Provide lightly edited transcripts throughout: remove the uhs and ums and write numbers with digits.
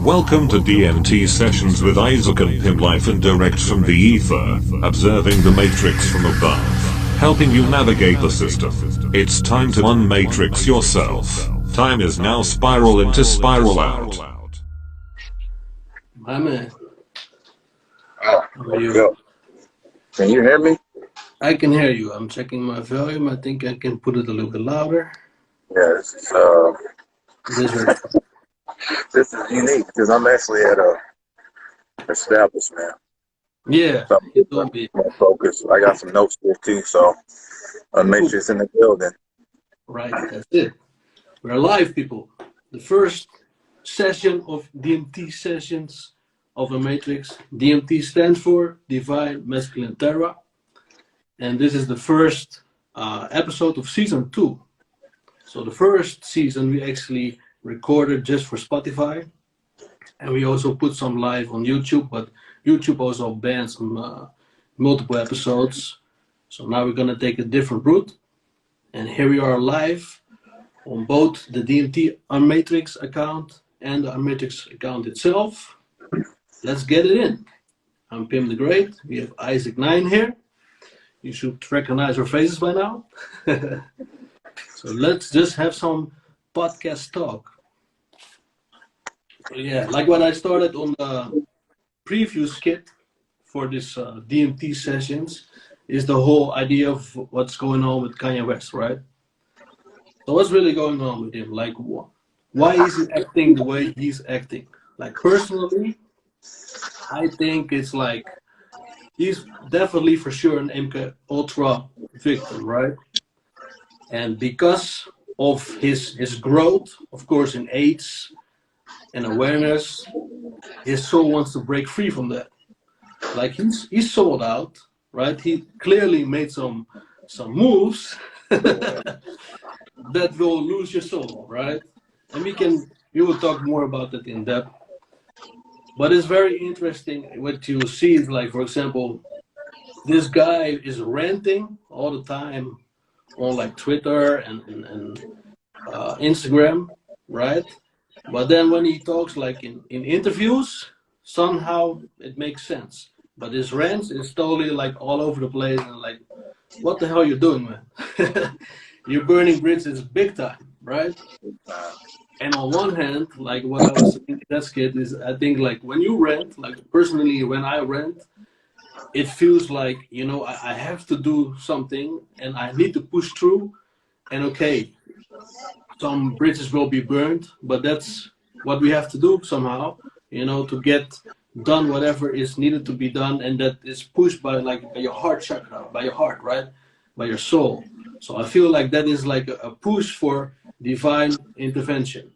Welcome to D.M.T sessions with Ayzik and Pim, live and direct from the ether, observing the matrix from above, helping you navigate the system. It's time to unmatrix yourself. Time is now, spiral into, spiral out. My man, Oh, how are let's you? go. Can you hear me? I can hear you. I'm checking my volume. I think I can put it a little bit louder. Yeah, This way. this is unique because I'm actually at a establishment. Yeah, So you I'm told me. more focused. I got some notes here too, so I'll make Cool. sure it's in the building. Right, that's it. We're live, people. The first session of DMT sessions of the Matrix. DMT stands for Divine Masculine Terra. And this is the first episode of season 2. So the first season we actually recorded just for Spotify. And we also put some live on YouTube, but YouTube also banned some multiple episodes. So now we're gonna take a different route. And here we are live on both the DMT Unmatrix account and the Unmatrix account itself. Let's get it in. I'm Pim the Great. We have Ayzik9 here. You should recognize our faces by now. So let's just have some podcast talk. Yeah, like when I started on the preview skit for this DMT sessions, is the whole idea of what's going on with Kanye West, right? So what's really going on with him? Like, why is he acting the way he's acting? Like personally, I think it's like he's definitely for sure an MK Ultra victim, right? And because of his growth, of course, in AIDS and awareness, his soul wants to break free from that. Like he's sold out, right? He clearly made some moves that will lose your soul, right? And we will talk more about that in depth. But it's very interesting what you see is like, for example, this guy is ranting all the time on like Twitter and Instagram, right? But then when he talks like in interviews, somehow it makes sense. But his rants is totally like all over the place and like, what the hell are you doing, man? You're burning bridges big time, right? And on one hand, like what I was saying, that skit is I think like when you rant, like personally when I rant, it feels like, you know, I have to do something and I need to push through. And okay, some bridges will be burned, but that's what we have to do somehow, you know, to get done whatever is needed to be done, and that is pushed by like by your heart chakra, by your heart, right, by your soul. So I feel like that is like a push for divine intervention.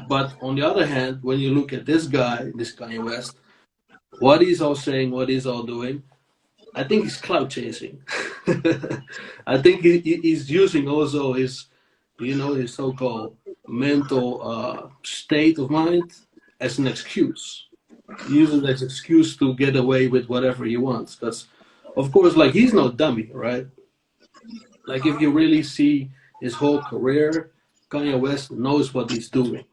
But on the other hand, when you look at this guy, this Kanye West, what he's all saying, what he's all doing, I think he's cloud chasing. I think he's using also his, you know, his so-called mental state of mind as an excuse. He uses it as an excuse to get away with whatever he wants. Because, of course, like he's no dummy, right? Like if you really see his whole career, Kanye West knows what he's doing.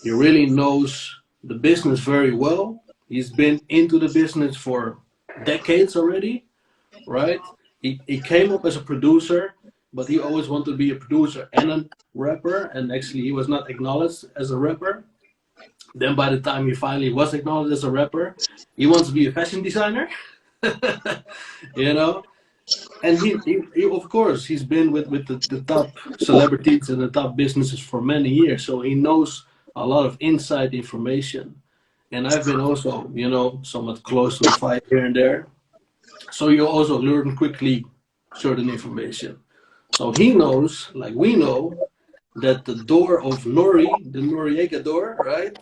He really knows the business very well. He's been into the business for decades already, right? He came up as a producer, but he always wanted to be a producer and a rapper, and actually he was not acknowledged as a rapper. Then by the time he finally was acknowledged as a rapper, he wants to be a fashion designer, you know? And he of course, he's been with the top celebrities and the top businesses for many years, so he knows a lot of inside information. And I've been also, you know, somewhat close to the fight here and there. So you also learn quickly certain information. So he knows, like we know, that the door of Nori, the Noriega door, right,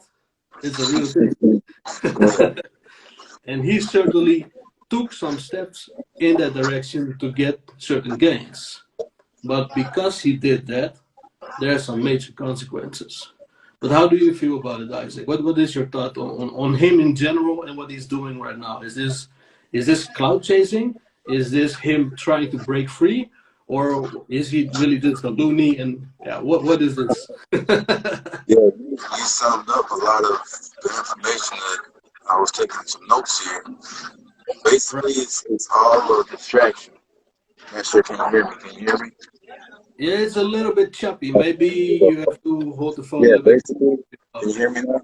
is a real thing. And he certainly took some steps in that direction to get certain gains. But because he did that, there are some major consequences. But how do you feel about it, Ayzik? What is your thought on him in general and what he's doing right now? Is this cloud chasing? Is this him trying to break free? or is he really just a loony? And yeah, what is this? Yeah, you summed up a lot of the information that I was taking some notes here. Right. Basically, it's all a distraction. Not sure, can you hear me? Can you hear me? Yeah, it's a little bit choppy. Maybe you have to hold the phone a Yeah, little bit basically, can you closer. hear me now?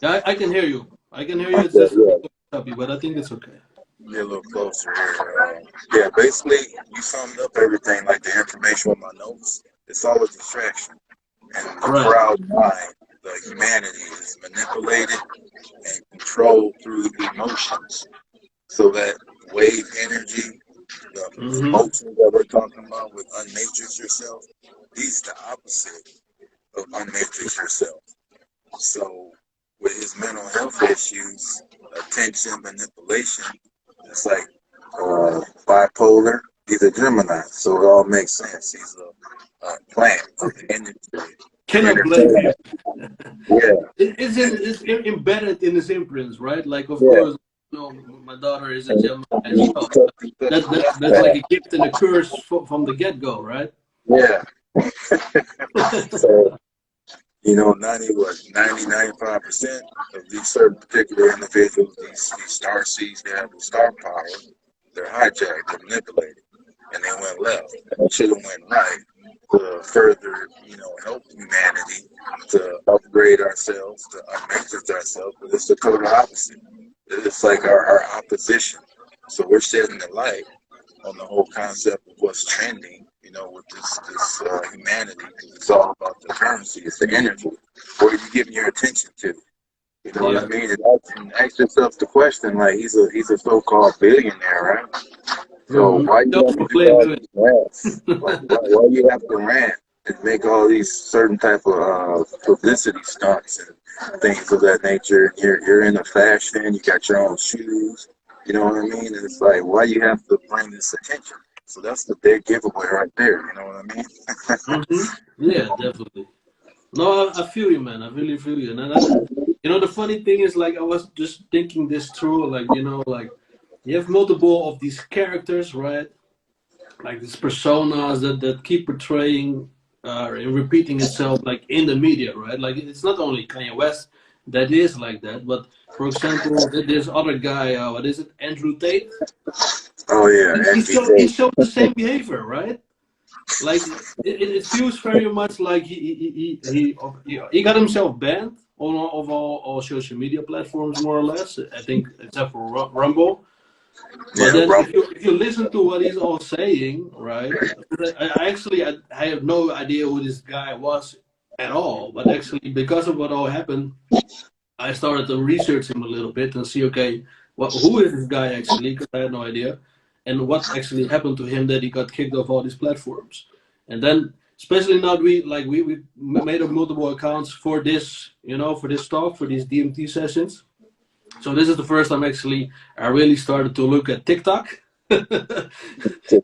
Yeah, I can hear you. I can hear you. It's Okay, just a yeah, little choppy, but I think it's okay. be a little closer here. Yeah, basically, you summed up everything, like the information with my notes. It's all a distraction. And the Right. crowd mind, the humanity is manipulated and controlled through emotions. So that wave energy, the Mm-hmm. emotions that we're talking about with Unmatrix Yourself, these the opposite of Unmatrix Yourself. So with his mental health issues, attention, manipulation, it's like bipolar. He's a Gemini, so it all makes sense. He's a plant, Okay. energy, Cannot blame entertainment. him. Yeah, It's embedded in his imprints, right? Like, of yeah. course, you know, my daughter is a And Gemini as he well. touched That's like a that. gift and a curse from the get go, right? Yeah. So, 95% of these certain particular individuals, these star seeds that have the star power, they're hijacked, they're manipulated, and they went left. And they should have went right to further, help humanity to upgrade ourselves, to unmatrix ourselves. But it's the total opposite. It's like our opposition. So we're shedding the light on the whole concept of what's trending, with this humanity, because it's all about the currency, it's the energy. Where are you giving your attention to? You know what I Yeah. mean? And ask yourself the question, like he's a so-called billionaire, right? So Mm-hmm. why you Don't have to do complain, all do these rants? Like why you have to rant and make all these certain type of publicity stunts and things of that nature? You're in a fashion, you got your own shoes, you know what I mean? And it's like why you have to bring this attention? So that's the big giveaway right there, you know what I mean? Mm-hmm. Yeah, definitely. No, I feel you, man. I really feel you. And the funny thing is, like, I was just thinking this through, like, like you have multiple of these characters, right? Like these personas that keep portraying and repeating itself, like in the media, right? Like it's not only Kanye West that is like that, but for example, there's other guy, what is it, Andrew Tate? Oh yeah, He NVK. showed the same behavior, right? Like it feels very much like he got himself banned on all social media platforms, more or less. I think except for Rumble. But Yeah, then Rumble. if you listen to what he's all saying, right? I have no idea who this guy was at all. But actually, because of what all happened, I started to research him a little bit and see, okay, who is this guy actually? Because I had no idea, and what actually happened to him that he got kicked off all these platforms. And then, especially now, we made up multiple accounts for this, for this talk, for these DMT sessions. So this is the first time actually I really started to look at TikTok, TikTok.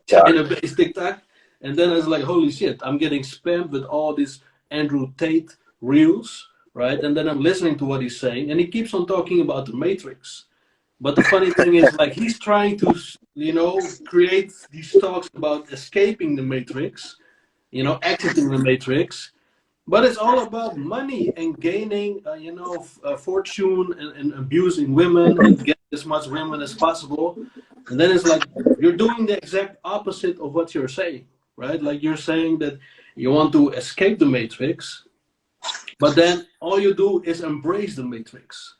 China-based TikTok, and then I was like, holy shit, I'm getting spammed with all these Andrew Tate reels, right? And then I'm listening to what he's saying, and he keeps on talking about the Matrix. But the funny thing is, like, he's trying to, create these talks about escaping the Matrix, exiting the Matrix, but it's all about money and gaining, fortune and abusing women and getting as much women as possible. And then it's like you're doing the exact opposite of what you're saying, right? Like you're saying that you want to escape the matrix, but then all you do is embrace the matrix.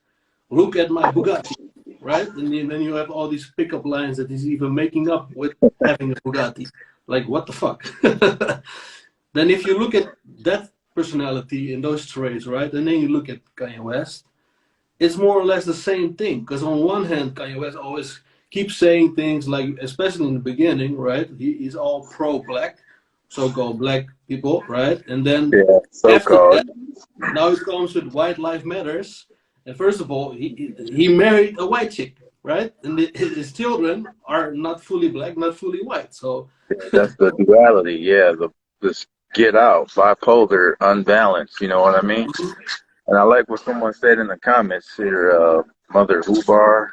Look at my Bugatti, right? And then you have all these pickup lines that he's even making up with having a Bugatti. Like, what the fuck? Then if you look at that personality and those traits, right, and then you look at Kanye West, it's more or less the same thing. Because on one hand, Kanye West always keeps saying things like, especially in the beginning, right, he's all pro-black, so-called black people, right, and then Yeah, so after called. that, now it comes with White Lives Matters, and first of all, he married a white chick, right, and his children are not fully black, not fully white, so. Yeah, that's the duality. Yeah, this get out, bipolar, unbalanced. You know what I mean? And I like what someone said in the comments here. Mother Ubar,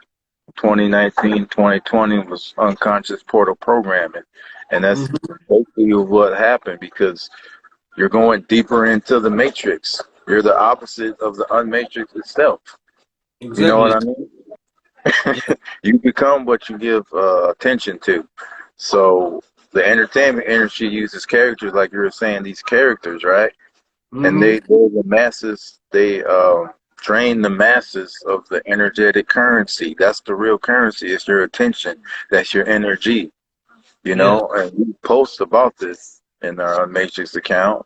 2019, 2020 was unconscious portal programming. And that's basically what happened, because you're going deeper into the matrix. You're the opposite of the unmatrix itself. You know what Exactly. I mean? Yeah. You become what you give attention to. So the entertainment industry uses characters, like you were saying, these characters, right? And Mm-hmm. they're the masses. They drain the masses of the energetic currency. That's the real currency. It's your attention. That's your energy. You Yeah. know, and we post about this in our Matrix account.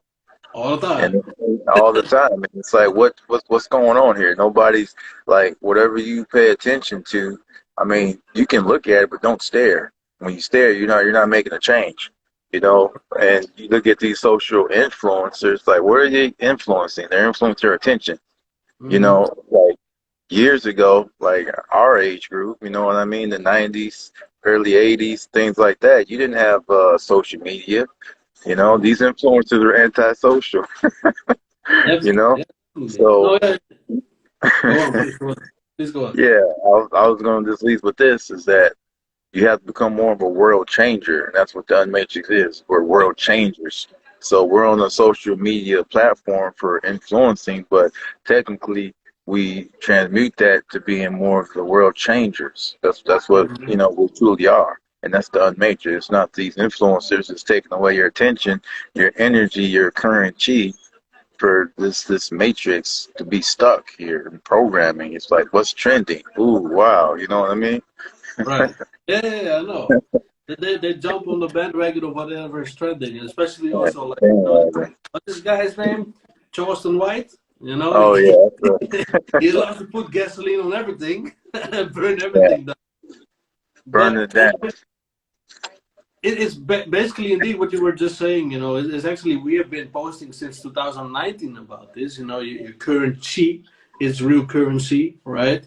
All the And time. all the time, and it's like, what's going on here? Nobody's like, whatever you pay attention to. I mean, you can look at it, but don't stare. When you stare, you're not making a change. You know, and you look at these social influencers, like, what are they influencing? They're influencing your attention. You Mm-hmm. know, like years ago, like our age group, you know what I mean, the '90s, early '80s, things like that. You didn't have social media. You know, these influencers are antisocial. You know, Absolutely. so No, yeah. Go on, yeah, please go on. Please go on. I was going to just leave with this, is that you have to become more of a world changer, and that's what the Unmatrix is. We're world changers. So we're on a social media platform for influencing, but technically we transmute that to being more of the world changers. That's what Mhm. we truly are. And that's the Unmatrix. It's not these influencers that's taking away your attention, your energy, your current chi, for this matrix to be stuck here in programming. It's like, what's trending? Ooh, wow, you know what I mean? Right. Yeah, I know. They jump on the bandwagon of whatever is trending, and especially Yeah, also like, bandwagon. what's this guy's name? Charleston White. You know, Oh he, yeah, that's he loves to put gasoline on everything and burn yeah, everything down. burn But it down. it's basically indeed what you were just saying. You know, it's actually we have been posting since 2019 about this. You know, your current chi is real currency, right?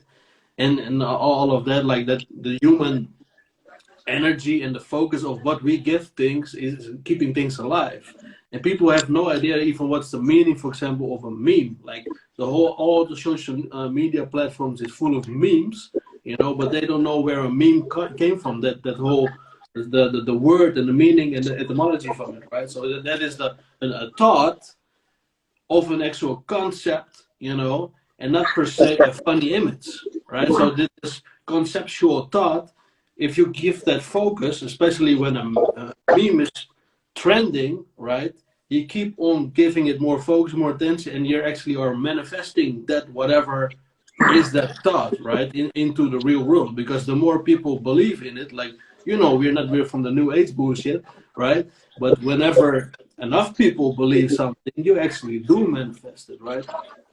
And all of that, like that, the human energy and the focus of what we give things is keeping things alive. And people have no idea even what's the meaning, for example, of a meme. Like all the social media platforms is full of memes, you know, but they don't know where a meme came from. That whole the word and the meaning and the etymology from it, right? So that is a thought of an actual concept, you know, and not per se a funny image, right? So this conceptual thought, if you give that focus, especially when a meme is trending, right? You keep on giving it more focus, more attention, and you actually are manifesting that whatever is that thought, right, into the real world. Because the more people believe in it, like, you know, we're from the new age bullshit, right? But whenever enough people believe something, you actually do manifest it, right?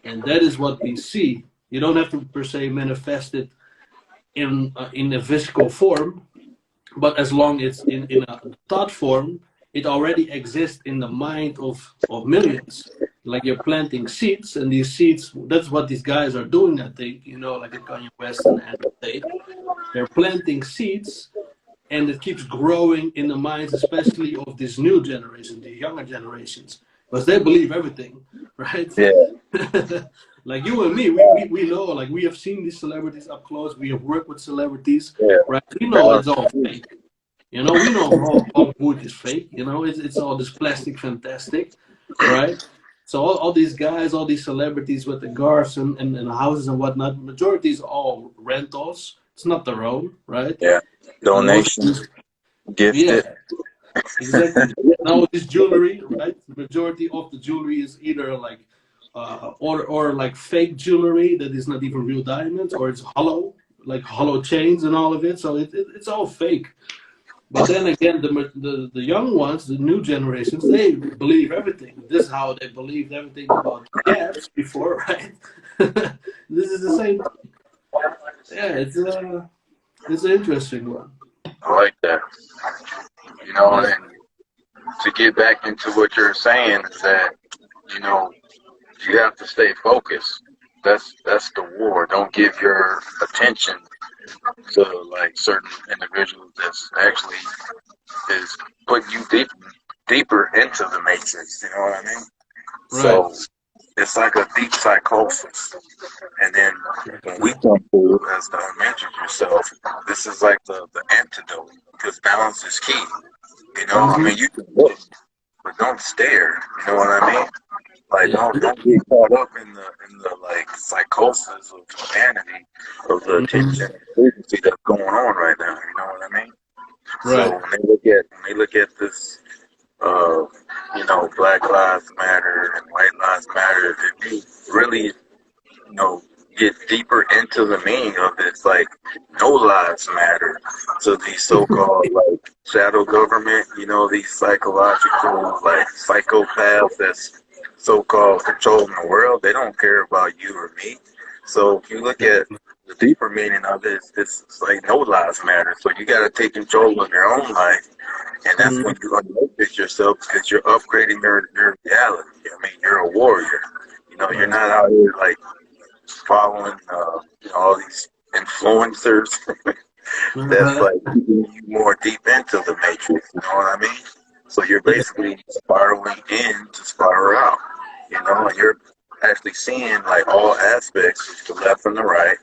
And that is what we see. You don't have to per se manifest it in a physical form, but as long as it's in a thought form, it already exists in the mind of millions. Like you're planting seeds, and these seeds, that's what these guys are doing, I think, you know, like a Kanye West and Tate. They're planting seeds, and it keeps growing in the minds, especially of this new generation, the younger generations, because they believe everything, right? Yeah, Like you and me, we know, like we have seen these celebrities up close. We have worked with celebrities, yeah. right? We know Now, it's all fake. You know, we know all wood is fake. You know, it's all this plastic fantastic, right? So all these guys, all these celebrities with the cars and houses and whatnot, majority is all rentals. It's not their own, right? yeah, And most of donation, these, gifted. yeah, exactly. Now this jewelry, right? The majority of the jewelry is either like, or like fake jewelry that is not even real diamonds, or it's hollow, like hollow chains and all of it. So it's all fake. But then again, the young ones, the new generations, they believe everything. This is how they believed everything about cats before, right? This is the same. Yeah, it's an interesting one. I like that. Yeah. And to get back into what you're saying is that, you know, you have to stay focused. That's the war. Don't give your attention to like certain individuals that's actually is putting you deeper into the matrix. You know what I mean? Right. So it's like a deep psychosis. And then when we come through as the Unmatrix Yourself, this is like the antidote, because balance is key. You know, I mean, you can look, but don't stare. You know what I mean? Like, Yeah. don't get caught up in the like psychosis of humanity, of the attention and frequency that's going on right now. You know what I mean? So Right. when they look at this, you know, Black Lives Matter and White Lives Matter, if you really, you know, get deeper into the meaning of it, it's like no lives matter to these so-called like shadow government, you know, these psychological like psychopaths that's so-called controlling the world. They don't care about you or me. So if you look at the deeper meaning of it, it's like no lives matter. So you got to take control of your own life, and that's when you unmatrix yourself, because you're upgrading your reality. I mean, you're a warrior. You know, you're not out here like following you know, all these influencers that's like keeping you more deep into the matrix. You know what I mean? So you're Yeah. basically spiraling in to spiral out. You know, and you're actually seeing like all aspects, the left and the right,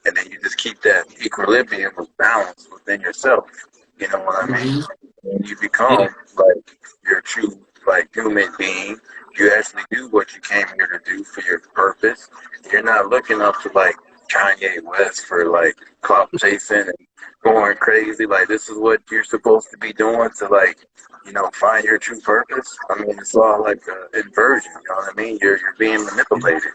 and then you just keep that equilibrium of balance within yourself. You know what I mean? And you become Yeah. like your true like human being. You actually do what you came here to do for your purpose. You're not looking up to like Kanye West for like clout chasing and going crazy. Like, this is what you're supposed to be doing to like, you know, find your true purpose. I mean, it's all like an inversion. You know what I mean? You're being manipulated.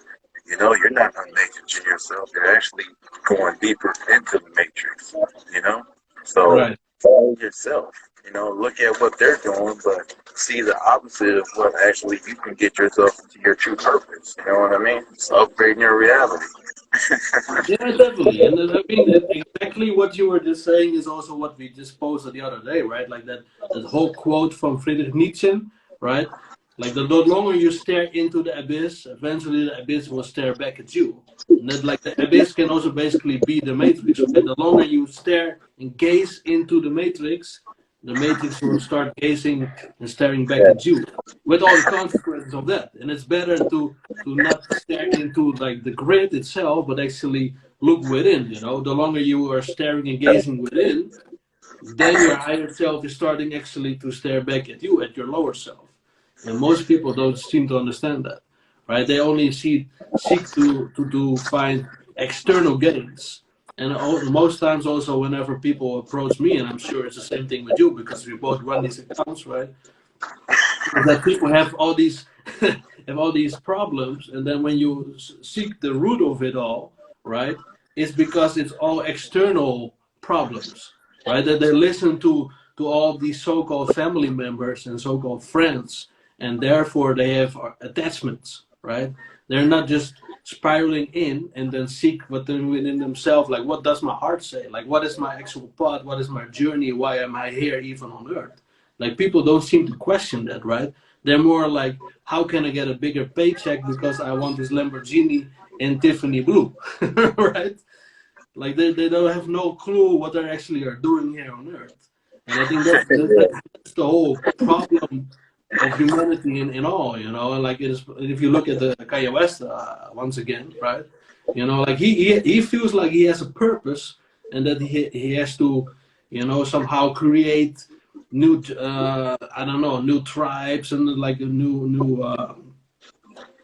You know, you're not unmatrixing yourself. You're actually going deeper into the matrix. You know, so Right. follow yourself. You know, look at what they're doing, but see the opposite of what actually you can get yourself into your true purpose. You know what I mean? It's upgrading your reality. Yeah, definitely. And then, I mean, exactly what you were just saying is also what we just posted the other day, right? Like that whole quote from Friedrich Nietzsche, right? Like the longer you stare into the abyss, eventually the abyss will stare back at you. And that, like, the abyss can also basically be the matrix, right? The longer you stare and gaze into the matrix will start gazing and staring back Yeah. at you, with all the consequences of that. And it's better to not stare into like the grid itself, but actually look within. You know, the longer you are staring and gazing within, then your higher self is starting actually to stare back at you, at your lower self. And most people don't seem to understand that, right? They only seek to find external gains. And most times, also, whenever people approach me, and I'm sure it's the same thing with you because we both run these accounts, right? Is that people have all these have all these problems, and then when you seek the root of it all, right, it's because it's all external problems, right? That they listen to all these so-called family members and so-called friends, and therefore they have attachments, right? They're not just spiraling in and then seek within themselves, like, what does my heart say? Like, what is my actual path? What is my journey? Why am I here even on earth? Like, people don't seem to question that, right? They're more like, how can I get a bigger paycheck because I want this Lamborghini in Tiffany blue, right? Like, they don't have no clue what they actually are doing here on Earth. And I think that's the whole problem of humanity in all, you know. And like, it is, if you look at the Kanye West once again, right? You know, like he feels like he has a purpose, and that he has to, you know, somehow create new I don't know, new tribes and like a new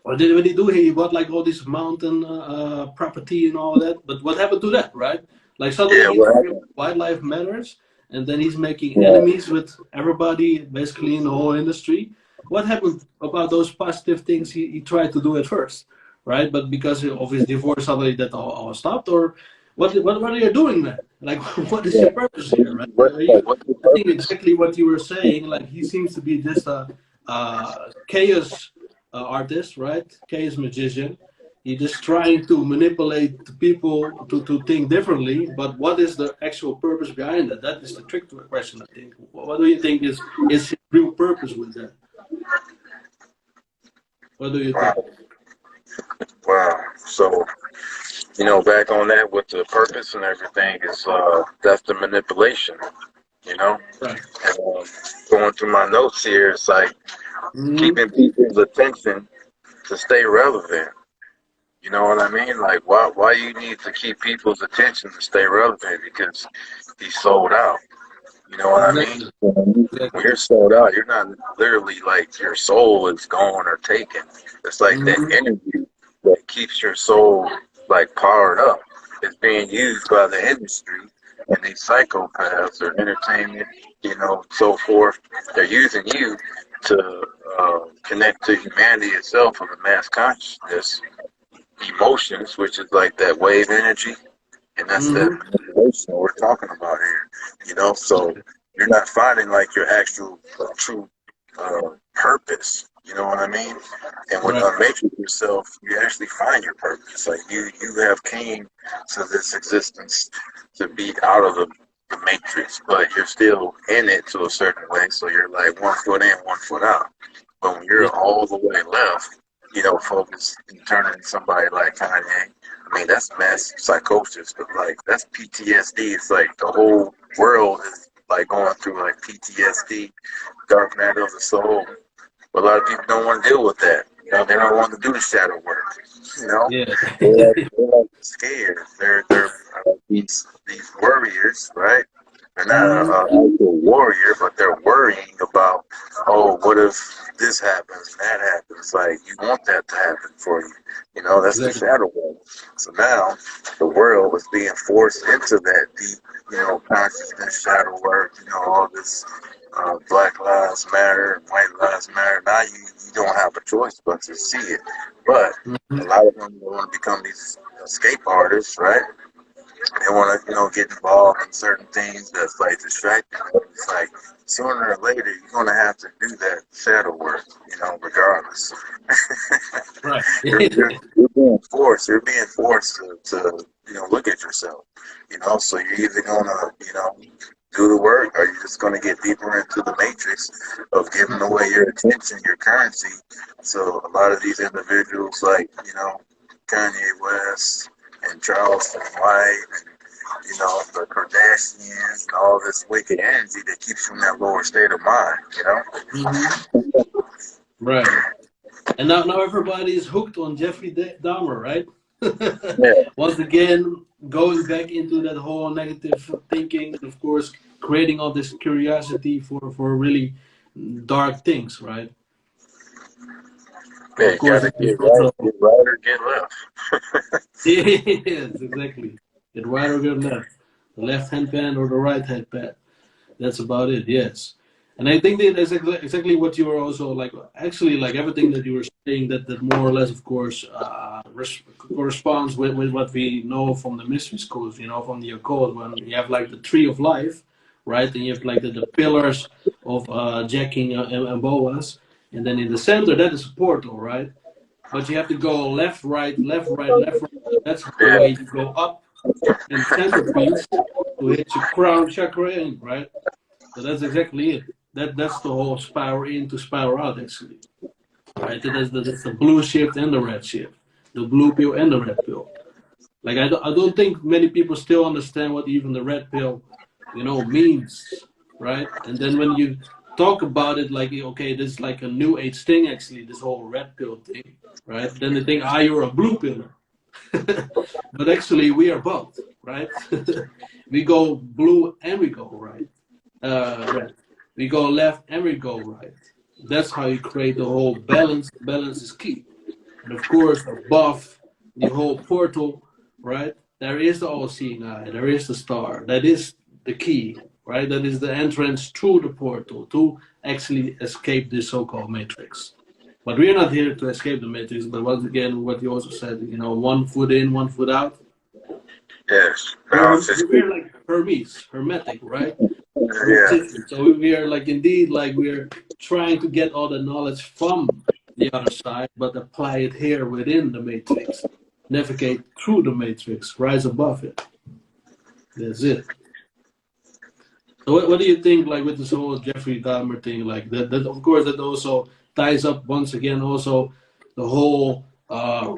what did he do? He bought like all this mountain property and all that. But what happened to that, right? Like, suddenly Yeah, he's what talking happened? about wildlife matters, and then he's making Yeah. enemies with everybody, basically in the whole industry. What happened about those positive things he tried to do at first, right? But because of his divorce, suddenly that all stopped. Or what are you doing then? Like, what is Yeah. your purpose here, right? What's the I think purpose? exactly what you were saying. Like, he seems to be just a chaos artist, right? Chaos magician. He's just trying to manipulate the people to think differently. But what is the actual purpose behind it? That is the trick to a question, I think. What do you think is his real purpose with that? What do you think? Wow. Wow. So, you know, back on that with the purpose and everything is that's the manipulation, you know? Right. And going through my notes here, it's like Mm-hmm. keeping people's attention to stay relevant. You know what I mean? Like, why you need to keep people's attention to stay relevant? Because he's sold out. You know what I mean? Exactly. When you're sold out, you're not literally like your soul is gone or taken. It's like that energy that keeps your soul like powered up. It's being used by the industry and these psychopaths or entertainment, you know, so forth. They're using you to connect to humanity itself or the mass consciousness emotions, which is like that wave energy. And that's that emotion we're talking about here, you know. So you're not finding like your actual true purpose. You know what I mean? And with Unmatrix Yourself, you actually find your purpose. Like you have came to this existence to be out of the matrix, but you're still in it to a certain way. So you're like 1 foot in, 1 foot out. But when you're all the way left, you know, focused and turning somebody like Kanye. I mean, that's mass psychosis, but like that's PTSD. It's like the whole world is like going through like PTSD, dark night of the soul. But a lot of people don't want to deal with that. You know, they don't want to do the shadow work. You know, they're like scared. They're these warriors, right? They're not an actual warrior, but they're worrying about, oh, what if this happens and that happens? Like, you want that to happen for you. You know, that's the shadow world. So now the world is being forced into that deep, you know, consciousness, shadow work, you know, all this Black Lives Matter and White Lives Matter. Now you don't have a choice but to see it. But a lot of them want to become these escape artists, right? They want to, you know, get involved in certain things that's like distracting them. It's like sooner or later you're going to have to do that shadow work, you know, regardless. you're being forced. You're being forced to, you know, look at yourself. You know, so you're either going to, you know, do the work, or you're just going to get deeper into the matrix of giving away your attention, your currency. So a lot of these individuals, like, you know, Kanye West and Charleston White and, you know, the Kardashians and all this wicked energy that keeps you in that lower state of mind, you know? Right. And now everybody's hooked on Jeffrey Dahmer, right? Once again, going back into that whole negative thinking, and of course, creating all this curiosity for really dark things, right? Yeah, of course, get right or get left. Yes, exactly. Get right or get left. The left-hand pad or the right-hand pad. That's about it, yes. And I think that is exactly what you were also like, actually, like everything that you were saying, that more or less, of course, corresponds with what we know from the mystery schools, you know, from the occult, when you have like the tree of life, right? And you have like the pillars of Jacking and Boaz. And then in the center, that is a portal, right? But you have to go left, right, left, right, left, right. That's the way you go up in centerpiece to hit your crown chakra in, right? So that's exactly it. That's the whole spiral in to spiral out, actually. Right? That's the blue shift and the red shift. The blue pill and the red pill. Like, I don't think many people still understand what even the red pill, you know, means, right? And then when you talk about it like, okay, this is like a new age thing, actually, this whole red pill thing, right? Then they think, you're a blue pillar. But actually, we are both, right? We go blue and we go red. We go left and we go right. That's how you create the whole balance. Balance is key. And of course, above the whole portal, right, there is the all-seeing eye. There is the star. That is the key, right? That is the entrance through the portal to actually escape this so-called matrix. But we're not here to escape the matrix. But once again, what you also said, you know, 1 foot in, 1 foot out. Yes. We're like Hermes, hermetic, right? Yeah. So we are like, indeed, like we're trying to get all the knowledge from the other side, but apply it here within the matrix. Navigate through the matrix, rise above it. That's it. So what do you think, like, with this whole Jeffrey Dahmer thing, like that of course that also ties up once again also the whole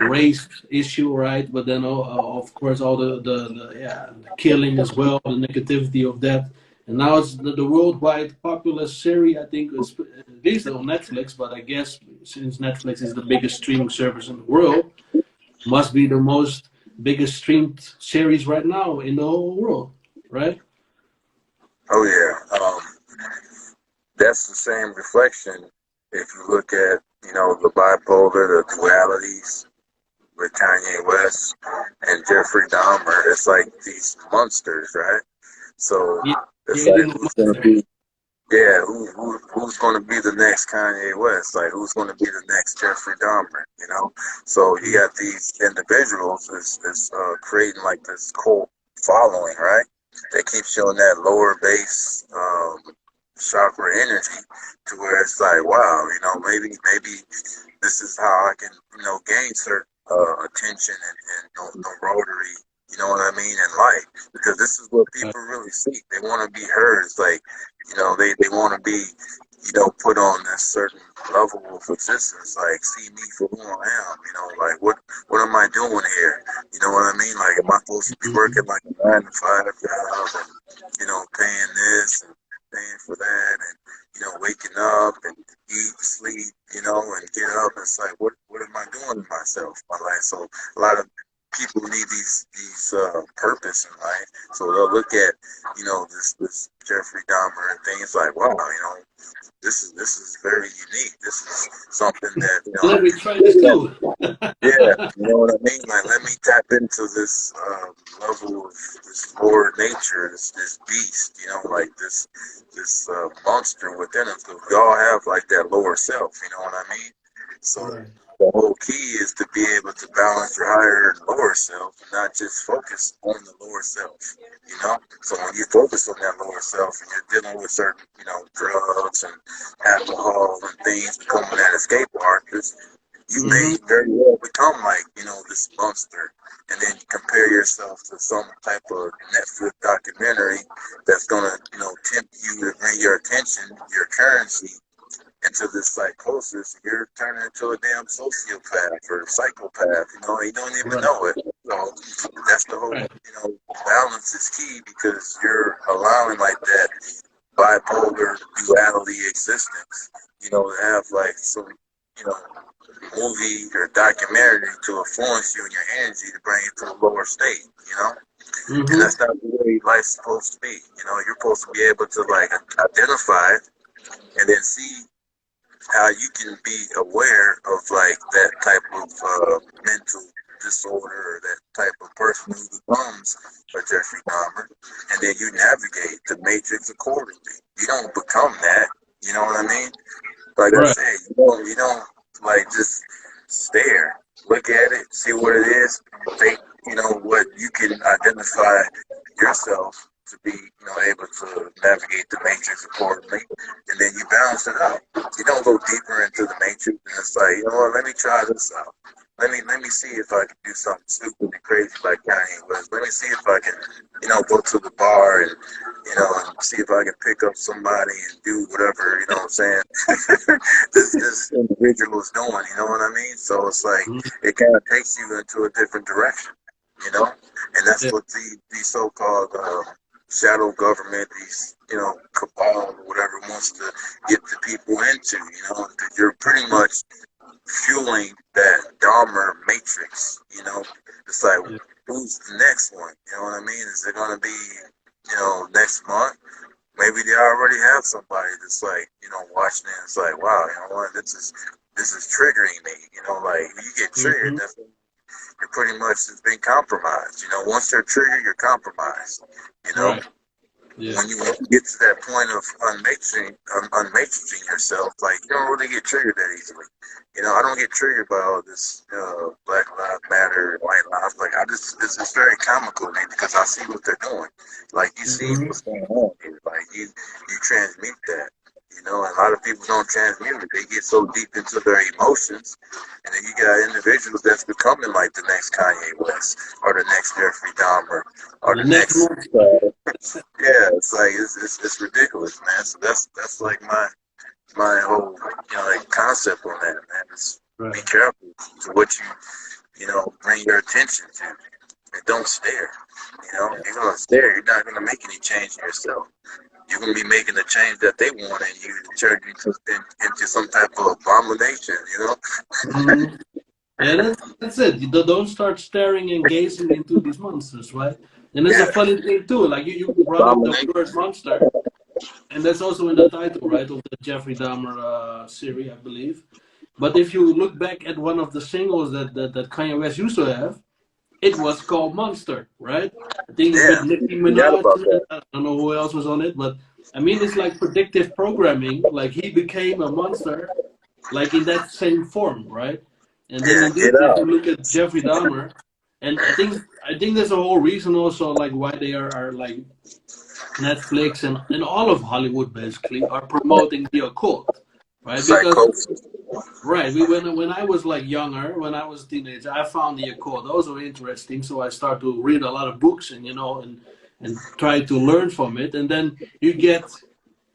race issue, right? But then of course all the killing as well, the negativity of that. And now it's the worldwide popular series. I think it's at least on Netflix, but I guess since Netflix is the biggest streaming service in the world, must be the most biggest streamed series right now in the whole world, right? Oh yeah, that's the same reflection. If you look at, the bipolar, the dualities with Kanye West and Jeffrey Dahmer, it's like these monsters, right? So Yeah, it's like creating a who's gonna monster. be, yeah, who's gonna be the next Kanye West? Like who's gonna be the next Jeffrey Dahmer? So you got these individuals is creating like this cult following, right? They keep showing that lower base chakra energy to where it's like, wow, maybe this is how I can, gain certain attention and rotary, you know what I mean, in life. Because this is what Right. people really seek. They want to be heard. It's like, they want to be, put on this certain level of existence, like see me for who I am, like what am I doing here? You know what I mean? Like, am I supposed to be working Mhm. like a 9 to 5 job and, paying this and paying for that and, waking up and eat, sleep, and get up. It's like, what am I doing to myself, my life? So a lot of people need these purpose in life. So they'll look at, this Jeffrey Dahmer and things like, wow, this is very unique. This is something that, Let me try this too. yeah, you know what I mean? Like, let me tap into this level of this lower nature, this beast, like this monster within us. Because we all have like that lower self, you know what I mean? So Right. the whole key is to be able to balance your higher and lower self, and not just focus on the lower self. So when you focus on that lower self and you're dealing with certain, drugs and alcohol and things becoming that escape artist, you may Hmm. very well become like, this monster, and then you compare yourself to some type of Netflix documentary that's gonna, tempt you to bring your attention, your currency into this psychosis. You're turning into a damn sociopath or psychopath, you don't even Right. know it. So that's the whole, Right. balance is key, because you're allowing like that bipolar duality existence, to have like some, you know, movie or documentary to influence you and your energy to bring you to a lower state. And Hmm. that's not the way life's supposed to be. You're supposed to be able to like identify it and then see how you can be aware of like that type of mental disorder or that type of person who becomes a Jeffrey Dahmer, and then you navigate the matrix accordingly. You don't become that. You know what I mean? Like I Right. said, you don't like just stare, look at it, see what it is, think, what you can identify yourself to be, able to navigate the matrix accordingly, and then you balance it out. You don't go deeper into the matrix and it's like, you know what, let me try this out. Let me see if I can do something stupid and crazy like Kanye West. Let me see if I can, go to the bar and, and see if I can pick up somebody and do whatever, you know what I'm saying? this individual is doing, you know what I mean? So it's like Mhm. it kind of takes you into a different direction, you know? And that's Yeah. what the so-called shadow government, these, cabal or whatever wants to get the people into, that you're pretty much fueling that Dahmer matrix, It's like, Yeah. who's the next one? You know what I mean? Is it going to be, next month? Maybe they already have somebody that's like, watching it. It's like, wow, you know what? This is triggering me. Like when you get triggered, Hmm. that's when you're pretty much has been compromised. Once you're triggered, you're compromised. You know, Right. Yeah. when you get to that point of unmatrixing yourself, like you don't really get triggered that easily. I don't get triggered by all this Black Lives Matter, White Lives. Like it's very comical to me because I see what they're doing. Like you see Hmm. what's going on here. Like you transmute that. And a lot of people don't transmute it. They get so deep into their emotions, and then you got individuals that's becoming like the next Kanye West or the next Jeffrey Dahmer or The the next next. monster. Yeah, it's like it's ridiculous, man. So that's like my whole like concept on that, man. Is be Right. careful to what you bring your attention to, and don't stare. You're gonna stare. You're not gonna make any change in yourself. you're gonna be making the change that they want, and you turn into some type of abomination, you know? Mm-hmm. Yeah, that's it. You don't start staring and gazing into these monsters, right? And it's a Yeah, funny thing too. Like you brought up the abomination. word monster, and that's also in the title, right, of the Jeffrey Dahmer series, I believe. But if you look back at one of the singles that Kanye West used to have, it was called Monster, right? I think it's Yeah, with Nicki forgot Minaj. about that. I don't know who else was on it, but I mean, it's like predictive programming. Like he became a monster, like in that same form, right? And then Yeah, indeed, get if you out. look at Jeffrey Dahmer, and I think there's a whole reason also like why they are like Netflix and all of Hollywood basically are promoting the occult, right? Because Psychosis. right, when I was like younger, when I was a teenager, I found the occult. Those were interesting, so I started to read a lot of books and and try to learn from it, and then you get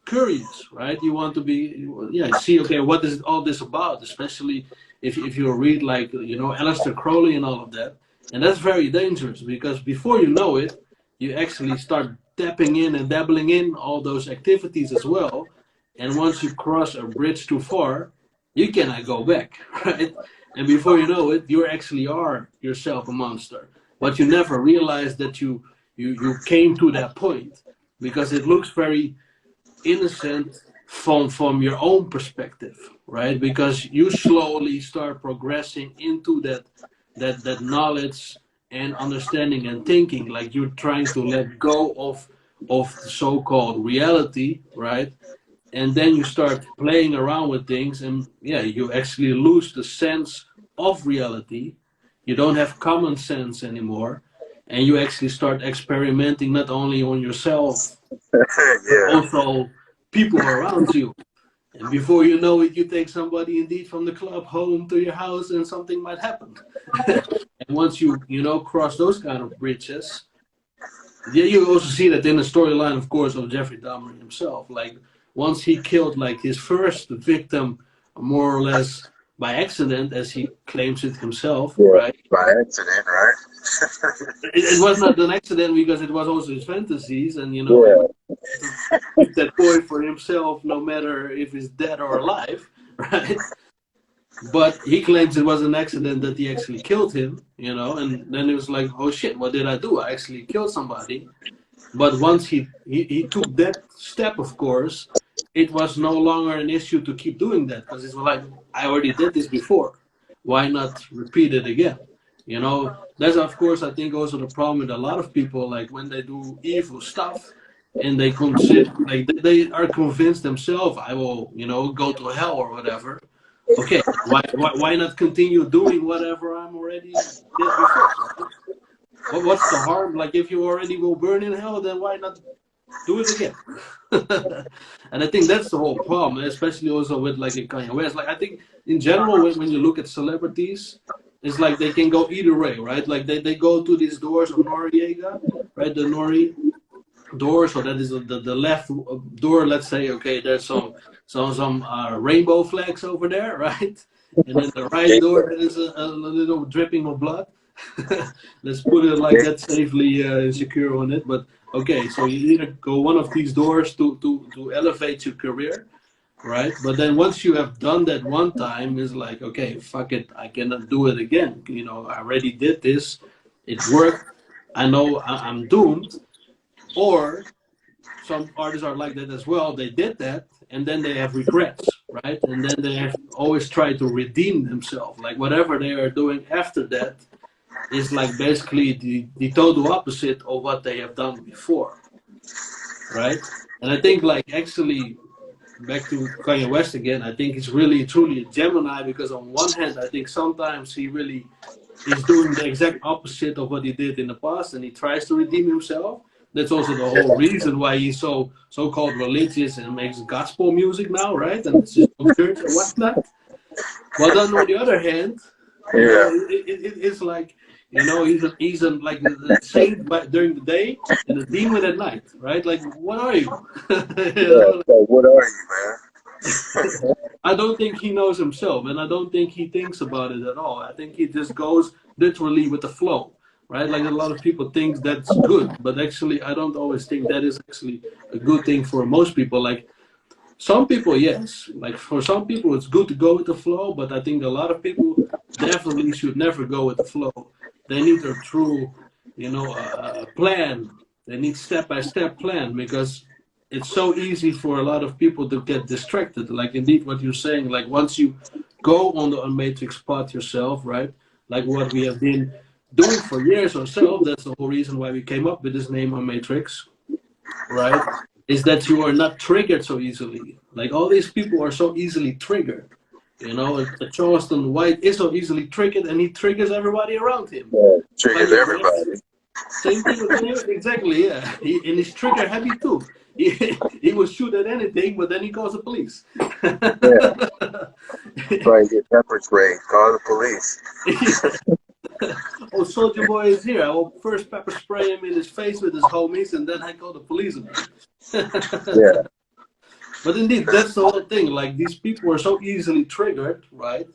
curious, right? You want to be, yeah, see, okay, what is all this about? Especially if you read like Aleister Crowley and all of that, and that's very dangerous because before you know it, you actually start tapping in and dabbling in all those activities as well, and once you cross a bridge too far, you cannot go back, right? And before you know it, you actually are yourself a monster, but you never realize that you came to that point because it looks very innocent from your own perspective, right? Because you slowly start progressing into that knowledge and understanding and thinking, like you're trying to let go of the so-called reality, right? And then you start playing around with things, and yeah, you actually lose the sense of reality. You don't have common sense anymore, and you actually start experimenting not only on yourself but Yeah, also people around you. And before you know it, you take somebody indeed from the club home to your house, and something might happen. And once you cross those kind of bridges, yeah, you also see that in the storyline, of course, of Jeffrey Dahmer himself. Like once he killed like his first victim, more or less by accident, as he claims it himself, yeah, right? by accident, right? It was not an accident because it was also his fantasies, and he Yeah, would to keep that boy for himself, no matter if he's dead or alive, right? But he claims it was an accident that he actually killed him, and then it was like, oh shit, what did I do? I actually killed somebody. But once he took that step, of course, it was no longer an issue to keep doing that because it's like, I already did this before. Why not repeat it again? That's, of course, I think also the problem with a lot of people, like when they do evil stuff and they consider, like they are convinced themselves, I will, go to hell or whatever. Okay, why not continue doing whatever I'm already did before, right? What's the harm? Like if you already will burn in hell, then why not do it again? And I think that's the whole problem, especially also with like a Kanye West. Like I think in general, when you look at celebrities, it's like they can go either way, right? Like they go to these doors of Noriega, right? The Nori door. So that is the left door. Let's say, okay, there's some rainbow flags over there, right? And then the right door, there is a little dripping of blood. Let's put it like that, safely secure on it. But okay, so you either go one of these doors to elevate your career, right? But then once you have done that one time, it's like, okay, fuck it, I cannot do it again. I already did this, it worked. I know I'm doomed. Or some artists are like that as well. They did that, and then they have regrets, right? And then they have always tried to redeem themselves. Like whatever they are doing after that is like basically the total opposite of what they have done before, right? And I think like actually back to Kanye West again, I think he's really truly a Gemini because on one hand, I think sometimes he really is doing the exact opposite of what he did in the past, and he tries to redeem himself. That's also the whole reason why he's so-called religious and makes gospel music now, right? And it's just church and whatnot. But then on the other hand, yeah, it's like he's like the saint during the day and a demon at night, right? Like what are you? yeah. So what are you, man? I don't think he knows himself, and I don't think he thinks about it at all. I think he just goes literally with the flow, right? Like a lot of people think that's good, but actually I don't always think that is actually a good thing for most people. Like some people, yes, like for some people it's good to go with the flow, but I think a lot of people definitely should never go with the flow. They need a true, a plan. They need step-by-step plan, because it's so easy for a lot of people to get distracted. Like indeed what you're saying, like once you go on the Unmatrix path yourself, right? Like what we have been doing for years ourselves. That's the whole reason why we came up with this name Unmatrix, right? Is that you are not triggered so easily. Like all these people are so easily triggered. A Charleston White is so easily triggered, and he triggers everybody around him. Yeah, triggers everybody. Same thing with him, exactly, yeah. And he's trigger happy too. He will shoot at anything, but then he calls the police. Yeah. Try to get pepper spray, call the police. Oh, Soldier Boy is here. I will first pepper spray him in his face with his homies, and then I call the police on him. Yeah. But indeed, that's the whole thing. Like these people are so easily triggered, right?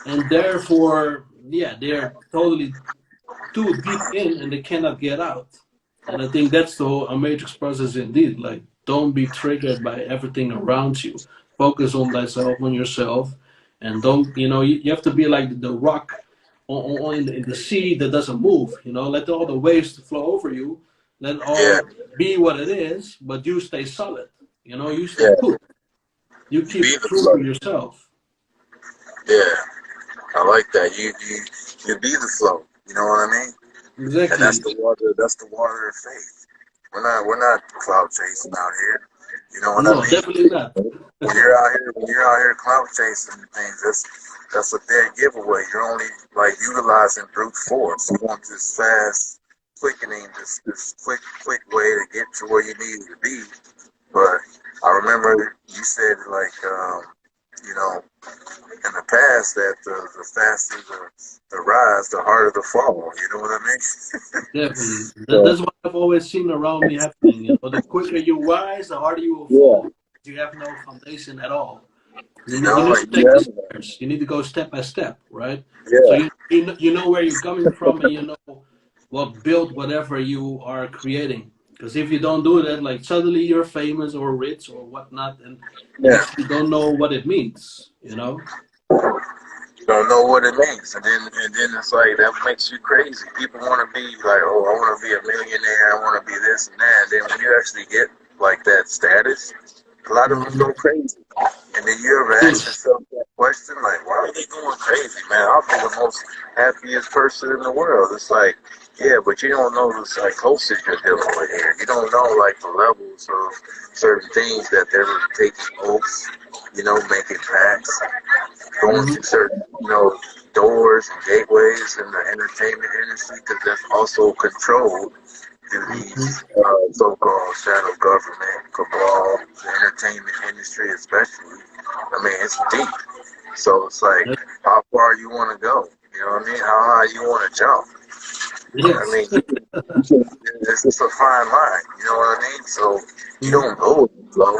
And therefore, yeah, they're totally too deep in, and they cannot get out. And I think that's the whole Matrix process indeed. Like, don't be triggered by everything around you. Focus on thyself, on yourself, and don't, you have to be like the rock in the sea that doesn't move. Let all the waves flow over you. Let all be what it is, but you stay solid. You stay put. You keep true to yourself. Yeah, I like that. You be the flow. You know what I mean? Exactly. And that's the water. That's the water of faith. We're not cloud chasing out here. You know what I mean? Definitely not. When you're out here cloud chasing things, that's a dead giveaway. You're only like utilizing brute force. You want this fast quickening, this quick way to get to where you need to be. But I remember you said like in the past that the faster the rise, the harder the fall. You know what I mean? Definitely. That's what I've always seen around me happening. The quicker you rise, the harder you will fall. You have no foundation at all. You need to take the stairs. You need to go step by step, right? Yeah. So you know where you're coming from, and you know what build whatever you are creating. Because if you don't do that, like suddenly you're famous or rich or whatnot, and you don't know what it means, You don't know what it means, and then it's like that makes you crazy. People want to be like, oh, I want to be a millionaire, I want to be this and that. And then when you actually get like that status, a lot of them go crazy. And then you ever ask yourself that question, like, why are they going crazy, man? I'll be the most happiest person in the world. It's like, yeah, but you don't know the psychosis you're dealing with here. You don't know like the levels of certain things that they're taking oaths, making pacts, going through certain, doors and gateways in the entertainment industry, because that's also controlled through these so-called shadow government cabal, the entertainment industry especially. I mean, it's deep. So it's like, how far you want to go? You know what I mean? How high you want to jump? Yes. I mean, it's just a fine line. You know what I mean? So you don't go with the flow.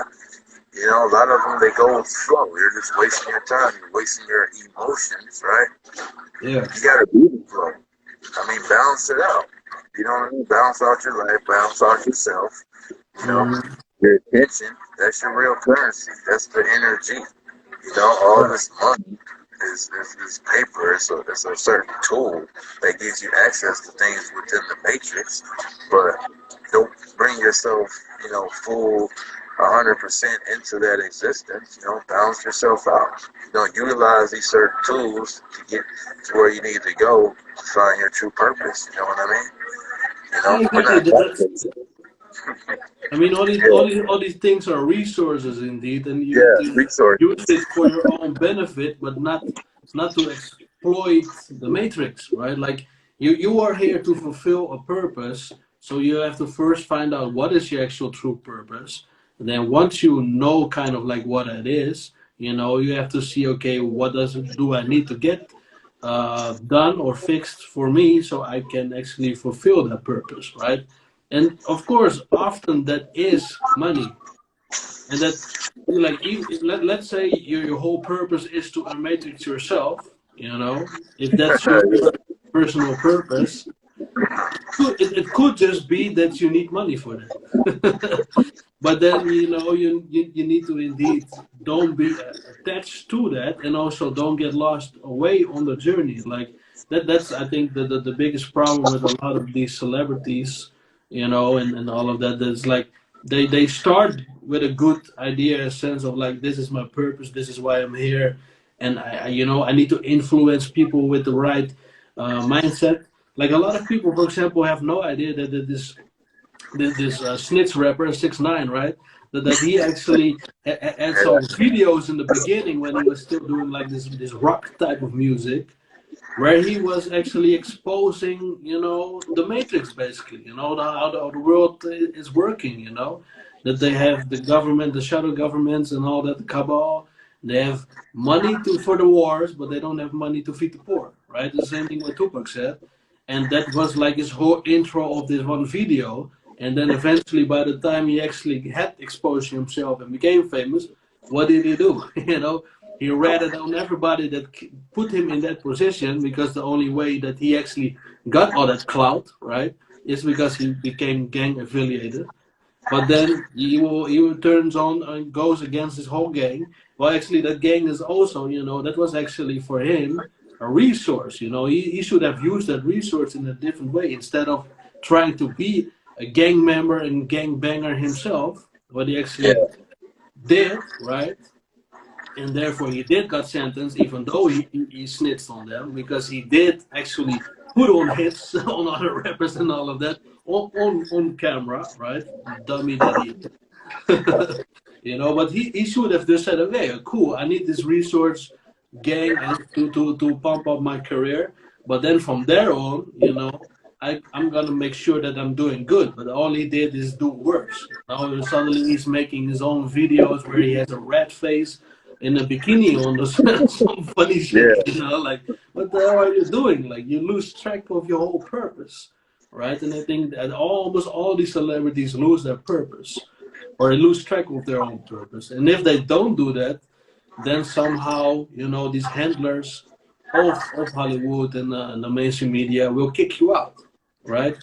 A lot of them, they go with the flow. You're just wasting your time. You're wasting your emotions, right? Yeah. You got to be the flow. I mean, balance it out. You know what I mean? Balance out your life. Balance out yourself. Your attention. That's your real currency. That's the energy. All this money is paper. It's a certain tool that gives you access to things within the matrix. But don't bring yourself, full 100% into that existence. Balance yourself out. Utilize these certain tools to get to where you need to go to find your true purpose. You know what I mean? I mean, all these things are resources indeed, and you use it for your own benefit, but not to exploit the matrix, right? Like you are here to fulfill a purpose, so you have to first find out what is your actual true purpose, and then once you know kind of like what it is, you have to see, okay, what do I need to get done or fixed for me so I can actually fulfill that purpose, right? And of course, often that is money. And that, like, let's say your whole purpose is to unmatrix yourself, if that's your personal purpose, It could just be that you need money for that. But then, you need to indeed don't be attached to that, and also don't get lost away on the journey. Like that's I think the biggest problem with a lot of these celebrities, and all of that. That's like they start with a good idea, a sense of like, this is my purpose, this is why I'm here, and I need to influence people with the right mindset. Like a lot of people, for example, have no idea that this snitch rapper 6ix9ine, right? That he actually had some videos in the beginning when he was still doing like this rock type of music, where he was actually exposing, the matrix, basically, how the world is working, that they have the government, the shadow governments, and all that, the cabal. They have money for the wars, but they don't have money to feed the poor, right? The same thing what Tupac said, and that was like his whole intro of this one video. And then eventually, by the time he actually had exposed himself and became famous, what did he do? He ratted on everybody that put him in that position, because the only way that he actually got all that clout, right, is because he became gang affiliated. But then he turns on and goes against his whole gang. Well, actually, that gang is also, that was actually for him a resource. He should have used that resource in a different way, instead of trying to be a gang member and gang banger himself. What he actually did, right? And therefore he did got sentenced, even though he snitched on them, because he did actually put on hits on other rappers and all of that on camera, right? Dummy that he is. But he should have just said, okay, cool, I need this resource gang and to pump up my career. But then from there on, I'm gonna make sure that I'm doing good. But all he did is do worse. Now suddenly he's making his own videos where he has a rat face in a bikini on, some funny shit. Like, what the hell are you doing? Like, you lose track of your whole purpose, right? And I think that almost all these celebrities lose their purpose, or they lose track of their own purpose. And if they don't do that, then somehow, these handlers of Hollywood and the mainstream media will kick you out, right?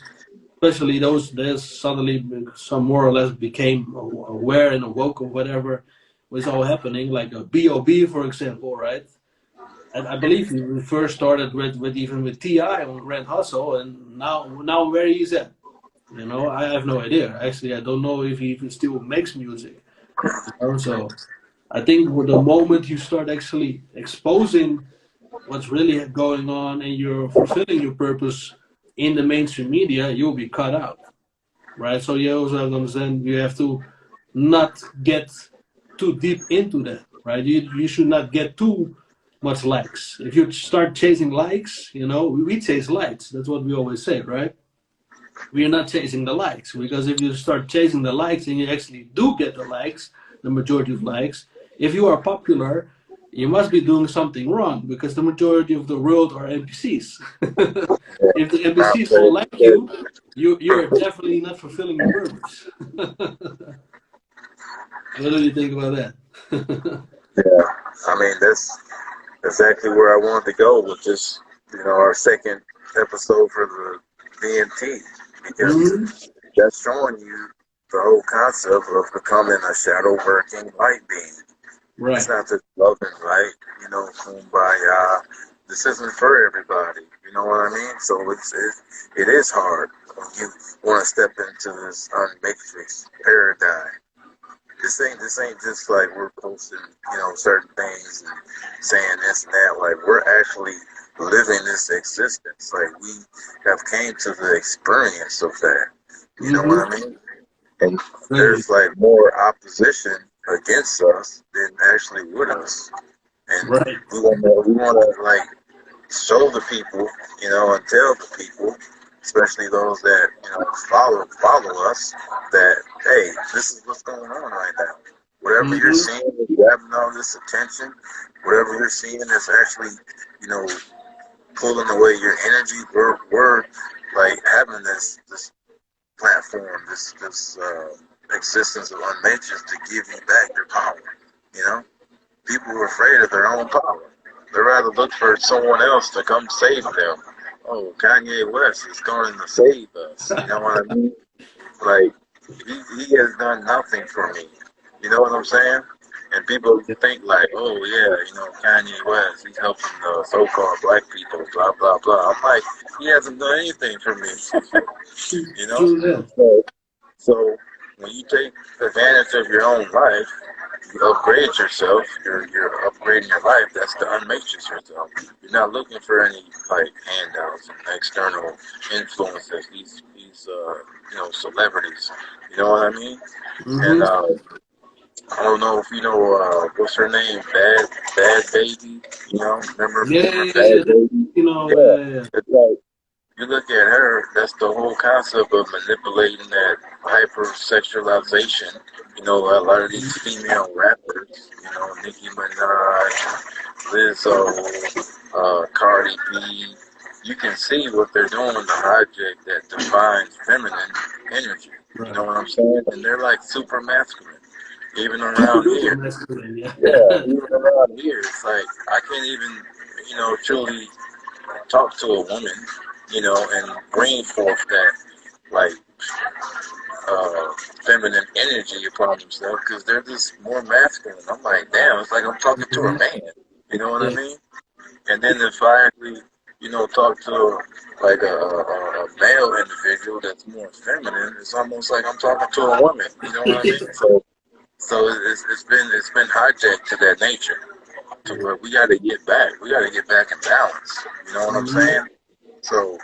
Especially there's suddenly some more or less became aware and awoke of whatever was all happening, like a B.O.B., for example, right? And I believe we first started with even with T.I. on Grand Hustle, and now where he's at, I have no idea. Actually, I don't know if he even still makes music. So I think with the moment you start actually exposing what's really going on and you're fulfilling your purpose in the mainstream media, you'll be cut out, right? So you also have to understand, you have to not get too deep into that, right? You should not get too much likes. If you start chasing likes, we chase likes. That's what we always say, right? We are not chasing the likes, because if you start chasing the likes and you actually do get the likes, the majority of likes, if you are popular, you must be doing something wrong, because the majority of the world are NPCs. If the NPCs don't like you're definitely not fulfilling your purpose. What do you think about that? I mean, that's exactly where I wanted to go with this, our second episode for the D.M.T, because that's showing you the whole concept of becoming a shadow working light being. Right. It's not just love and light, kumbaya. This isn't for everybody. You know what I mean? So it is hard when you want to step into this Unmatrix paradigm. This ain't just like we're posting, certain things and saying this and that. Like, we're actually living this existence. Like, we have came to the experience of that. You know what I mean? And there's like more opposition against us than actually with us. And we wanna like show the people, and tell the people, especially those that, follow us, that, hey, this is what's going on right now. Whatever you're seeing is grabbing all this attention. Whatever you're seeing is actually, pulling away your energy. We're like having this platform, this existence of Unmatrix to give you back your power. People are afraid of their own power. They rather look for someone else to come save them oh, Kanye West is going to save us. You know what I mean? Like, he has done nothing for me. You know what I'm saying? And people think like, oh yeah, you know, Kanye West, he's helping the so-called black people, blah blah blah. I'm like, he hasn't done anything for me. You know? True that. So when you take advantage of your own life, you upgrade yourself. You're upgrading your life. That's to unmatrix yourself. You're not looking for any like handouts and external influences. These you know, celebrities. You know what I mean? And I don't know if you know what's her name, Bad Baby. You know, remember Bad Yeah. Baby? You know, Yeah, it's like you look at her. That's the whole concept of manipulating that hypersexualization. You know, a lot of these female rappers. You know, Nicki Minaj, Lizzo, Cardi B. You can see what they're doing to hijack that divine feminine energy. You know what I'm saying? And they're like super masculine. Even around here, yeah, even around here, it's like I can't even, you know, truly talk to a woman, you know, and bring forth that like feminine energy upon themselves because they're just more masculine. I'm like, damn, it's like I'm talking to a man. You know what I mean? And then if I actually, you know, talk to like a male individual that's more feminine, it's almost like I'm talking to a woman. You know what I mean? So it's been hijacked to that nature, to where we got to get back. We got to get back in balance. You know what I'm saying? So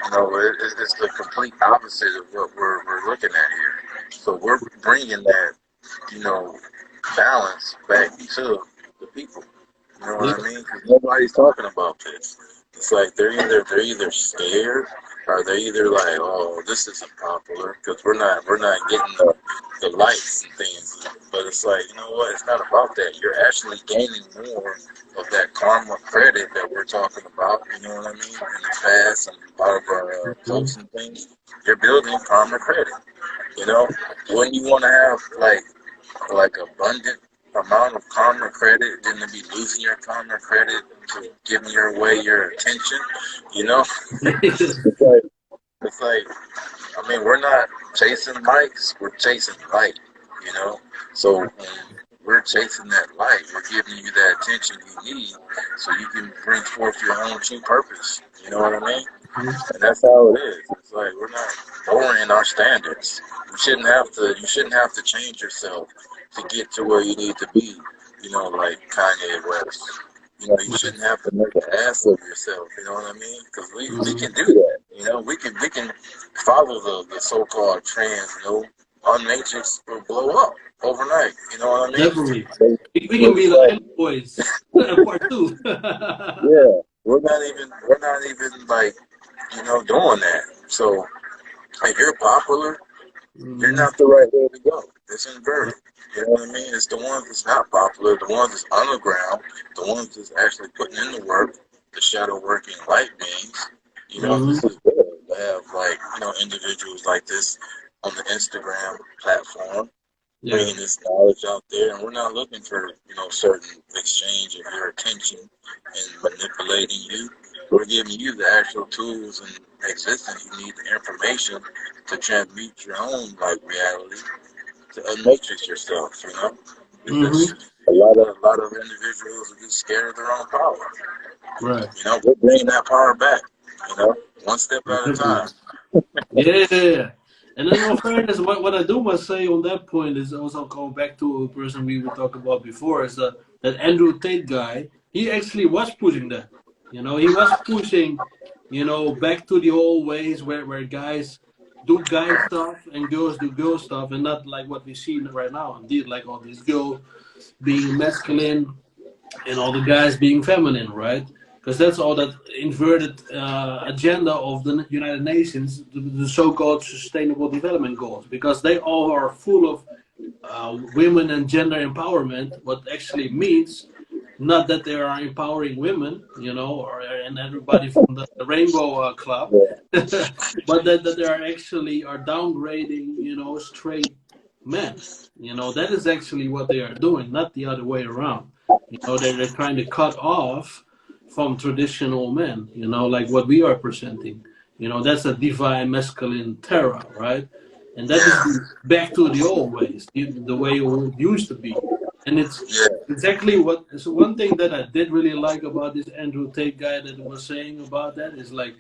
you know, it's the complete opposite of what we're looking at here. So we're bringing that, you know, balance back to the people. You know what I mean? Because nobody's talking about this. It's like they're either scared or they're either like, oh, this isn't popular because we're not getting the likes and things. But it's like, you know what? It's not about that. You're actually gaining more of that karma credit that we're talking about. You know what I mean? In the past and a lot of our posts and things, you're building karma credit. You know, when you want to have like abundant amount of karma credit than to be losing your karma credit to giving away your attention, you know? it's like, I mean, we're not chasing likes, we're chasing light, you know? So when we're chasing that light, we're giving you that attention you need so you can bring forth your own true purpose. You know what I mean? And that's how it is. It's like we're not lowering our standards. You shouldn't have to change yourself to get to where you need to be, you know, like Kanye West. You know, you shouldn't have to make an ass of yourself, you know what I mean? Because we can do that, you know, we can follow the so-called trends, you know, Unmatrix will blow up overnight, you know what I mean? Definitely. We can be like boys. Part 2. Yeah, we're not even like, you know, doing that. So if you're popular, you're not the right way to go. It's inverted. You know what I mean? It's the ones that's not popular, the ones that's underground, the ones that's actually putting in the work, the shadow working light beings. You know, this is good to have like, you know, individuals like this on the Instagram platform, bringing this knowledge out there, and we're not looking for, you know, certain exchange of your attention and manipulating you. We're giving you the actual tools and existence you need, the information to transmute your own like reality, to unmatrix yourself, you know? Because a lot of individuals are just scared of their own power. Right. You know, we're bringing that power back, you know, one step at a time. Yeah. And in all fairness, what I do must say on that point is also going back to a person we were talking about before, is that Andrew Tate guy, he actually was pushing that. You know, he was pushing, you know, back to the old ways where guys do guy stuff and girls do girl stuff, and not like what we see right now. Indeed, like all these girls being masculine and all the guys being feminine, right? Because that's all that inverted agenda of the United Nations, the so-called Sustainable Development Goals, because they all are full of women and gender empowerment. What actually means not that they are empowering women, you know, or and everybody from the Rainbow Club, but that they are actually are downgrading, you know, straight men. You know, that is actually what they are doing, not the other way around. You know, they're trying to cut off from traditional men, you know, like what we are presenting. You know, that's a divine masculine terror, right? And that is back to the old ways, the way it used to be. And it's exactly what. So one thing that I did really like about this Andrew Tate guy that was saying about that is like,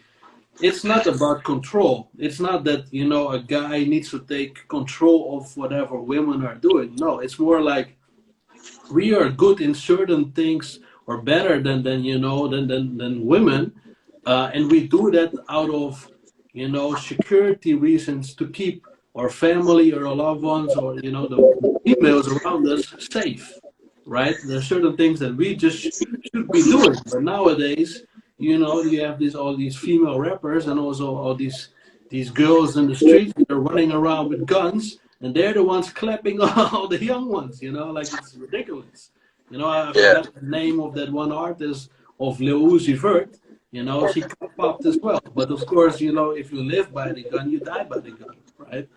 it's not about control. It's not that, you know, a guy needs to take control of whatever women are doing. No, it's more like we are good in certain things or better than you know than women, and we do that out of, you know, security reasons to keep our family or our loved ones or, you know, the females around us safe, right? There's certain things that we just should be doing, but nowadays, you know, you have all these female rappers and also all these girls in the streets that are running around with guns, and they're the ones clapping all the young ones. You know, like it's ridiculous. You know, I forgot the name of that one artist of Lil Uzi Vert. You know, she popped as well. But of course, you know, if you live by the gun, you die by the gun, right?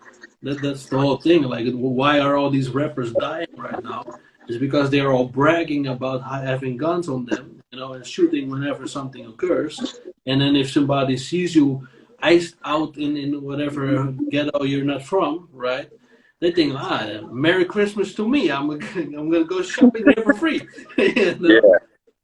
That's the whole thing. Like, why are all these rappers dying right now? It's because they're all bragging about having guns on them, you know, and shooting whenever something occurs. And then if somebody sees you iced out in whatever ghetto you're not from, right? They think, Merry Christmas to me. I'm gonna go shopping there for free. You know?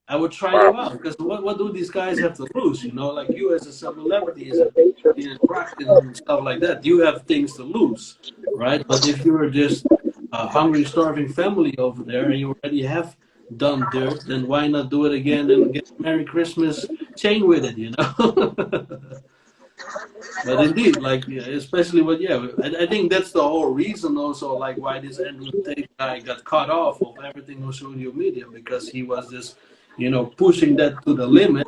I would try you out, because what do these guys have to lose? You know, like you as a celebrity, as a practice and stuff like that, you have things to lose, right? But if you're just a hungry, starving family over there and you already have done dirt, then why not do it again and get a Merry Christmas chain with it, you know? But indeed, like, especially with, I think that's the whole reason also, like, why this Andrew Tate guy got cut off of everything on social media, because he was just, you know, pushing that to the limit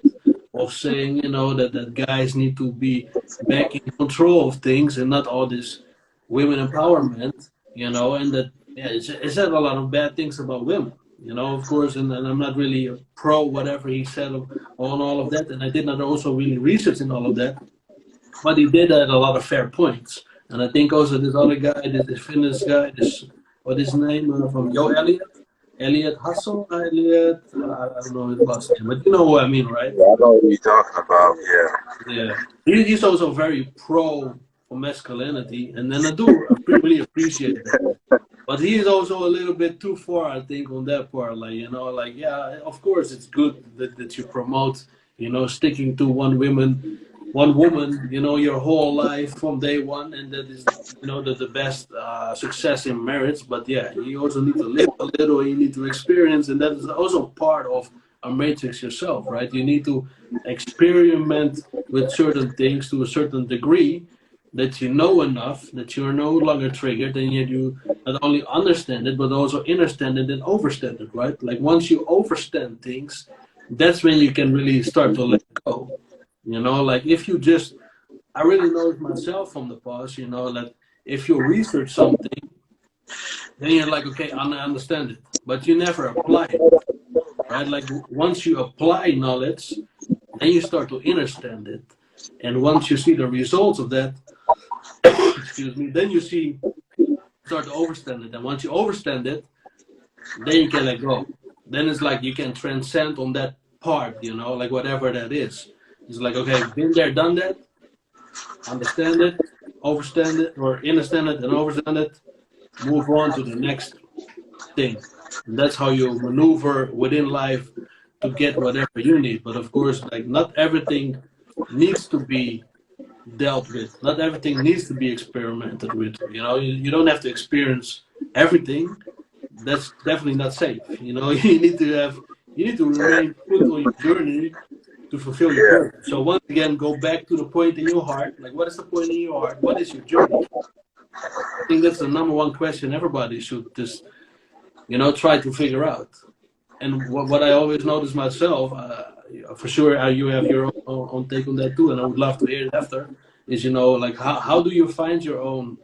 of saying, you know, that guys need to be back in control of things and not all this women empowerment, you know, and that, it said a lot of bad things about women, you know, of course, and I'm not really pro whatever he said on all of that, and I did not also really research in all of that. But he did add a lot of fair points. And I think also this other guy, this Finnish guy, what is his name, from Elliot Hustle, I don't know his last name, but you know what I mean, right? Yeah, I know what you're talking about, Yeah. He's also very pro for masculinity, and then I really appreciate that. But he is also a little bit too far, I think, on that part. Like, you know, like, yeah, of course it's good that you promote, you know, sticking to one woman, you know, your whole life from day one, and that is, you know, the best success in marriage. But yeah, you also need to live a little, you need to experience, and that is also part of Unmatrix Yourself, right? You need to experiment with certain things to a certain degree that you know enough that you're no longer triggered, and yet you not only understand it, but also understand it and overstand it, right? Like once you overstand things, that's when you can really start to let go. You know, like if you just, I really know it myself from the past, you know, that if you research something, then you're like, okay, I understand it, but you never apply it, right? Like once you apply knowledge, then you start to understand it. And once you see the results of that, excuse me, then you start to overstand it. And once you overstand it, then you can let go. Then it's like you can transcend on that part, you know, like whatever that is. It's like, okay, been there, done that, understand it, overstand it, or understand it and overstand it, move on to the next thing. And that's how you maneuver within life to get whatever you need. But of course, like not everything needs to be dealt with. Not everything needs to be experimented with. You know, you don't have to experience everything. That's definitely not safe. You know, you need to remain put on your journey to fulfill your purpose. So once again, go back to the point in your heart. Like, what is the point in your heart? What is your journey? I think that's the number one question everybody should just, you know, try to figure out. And what I always notice myself, for sure, you have your own take on that too, and I would love to hear it after, is, you know, like how do you find your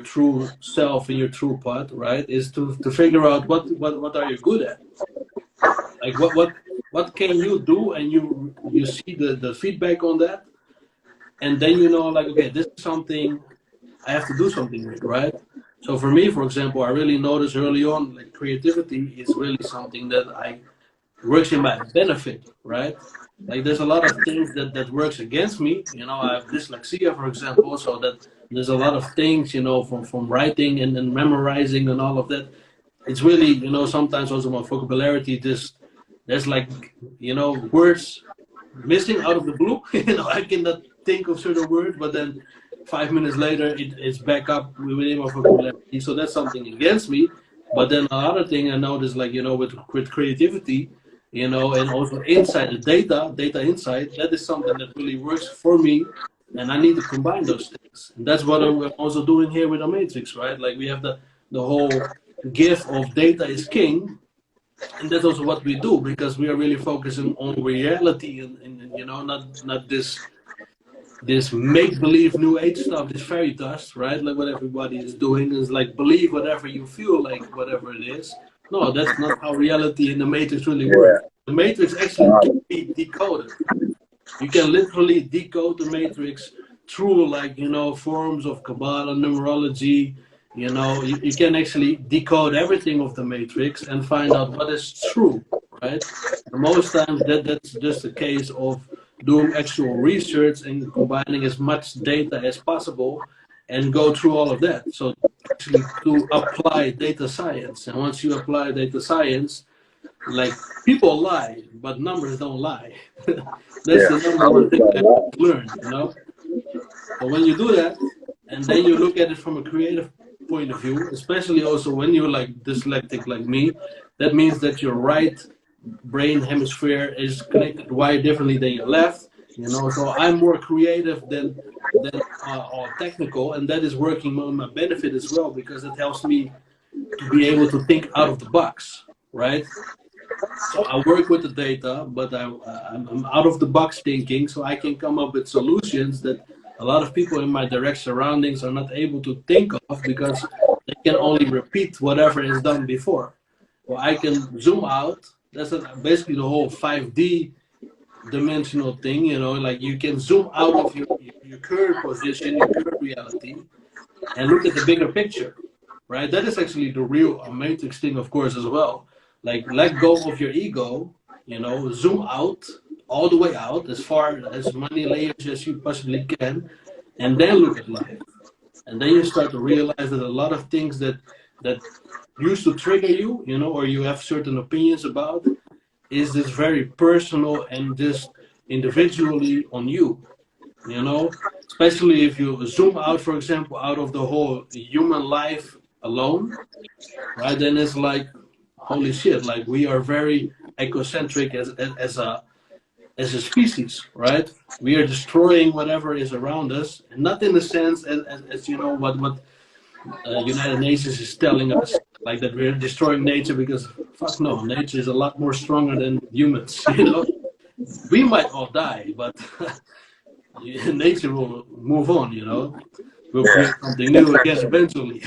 true self and your true path, right? Is to figure out what are you good at? Like what can you do, and you see the feedback on that, and then you know, like, okay, this is something I have to do something with, right? So for me, for example, I really noticed early on, like creativity is really something that works in my benefit, right? Like there's a lot of things that works against me. You know, I have dyslexia, for example, so that there's a lot of things, you know, from writing and memorizing and all of that. It's really, you know, sometimes also my vocabulary just there's like, you know, words missing out of the blue. You know, I cannot think of certain words, but then 5 minutes later it's back up within my vocabulary. So that's something against me. But then another thing I noticed, like, you know, with creativity, you know, and also inside the data insight, that is something that really works for me. And I need to combine those things. And that's what I'm also doing here with Unmatrix, right? Like we have the whole gift of data is king, and that's also what we do because we are really focusing on reality and you know, not this make believe new age stuff, this fairy dust, right? Like what everybody is doing is like believe whatever you feel like, whatever it is. No, that's not how reality in the Matrix really works. The Matrix actually can be decoded. You can literally decode the Matrix through, like, you know, forms of Kabbalah, numerology. You know, you can actually decode everything of the Matrix and find out what is true, right? And most times that's just a case of doing actual research and combining as much data as possible and go through all of that. So actually to apply data science. And once you apply data science, like people lie, but numbers don't lie. That's the number one thing I learned, you know? So when you do that, and then you look at it from a creative point of view, especially also when you're like dyslexic like me, that means that your right brain hemisphere is connected wired differently than your left, you know? So I'm more creative than or technical, and that is working on my benefit as well because it helps me to be able to think out of the box, right? So I work with the data, but I'm out of the box thinking, so I can come up with solutions that a lot of people in my direct surroundings are not able to think of because they can only repeat whatever is done before. Well, I can zoom out. That's basically the whole 5D dimensional thing, you know, like you can zoom out of your current position, your current reality, and look at the bigger picture, right? That is actually the real matrix thing, of course, as well. Like let go of your ego, you know, zoom out, all the way out, as far as many layers as you possibly can, and then look at life. And then you start to realize that a lot of things that used to trigger you, you know, or you have certain opinions about, is this very personal and just individually on you, you know, especially if you zoom out, for example, out of the whole human life alone, right? Then it's like, holy shit, like we are very egocentric as a species, right? We are destroying whatever is around us, and not in the sense as you know what United Nations is telling us, like that we're destroying nature, because fuck no, nature is a lot more stronger than humans. You know, we might all die, but nature will move on. You know, we'll create something new again eventually.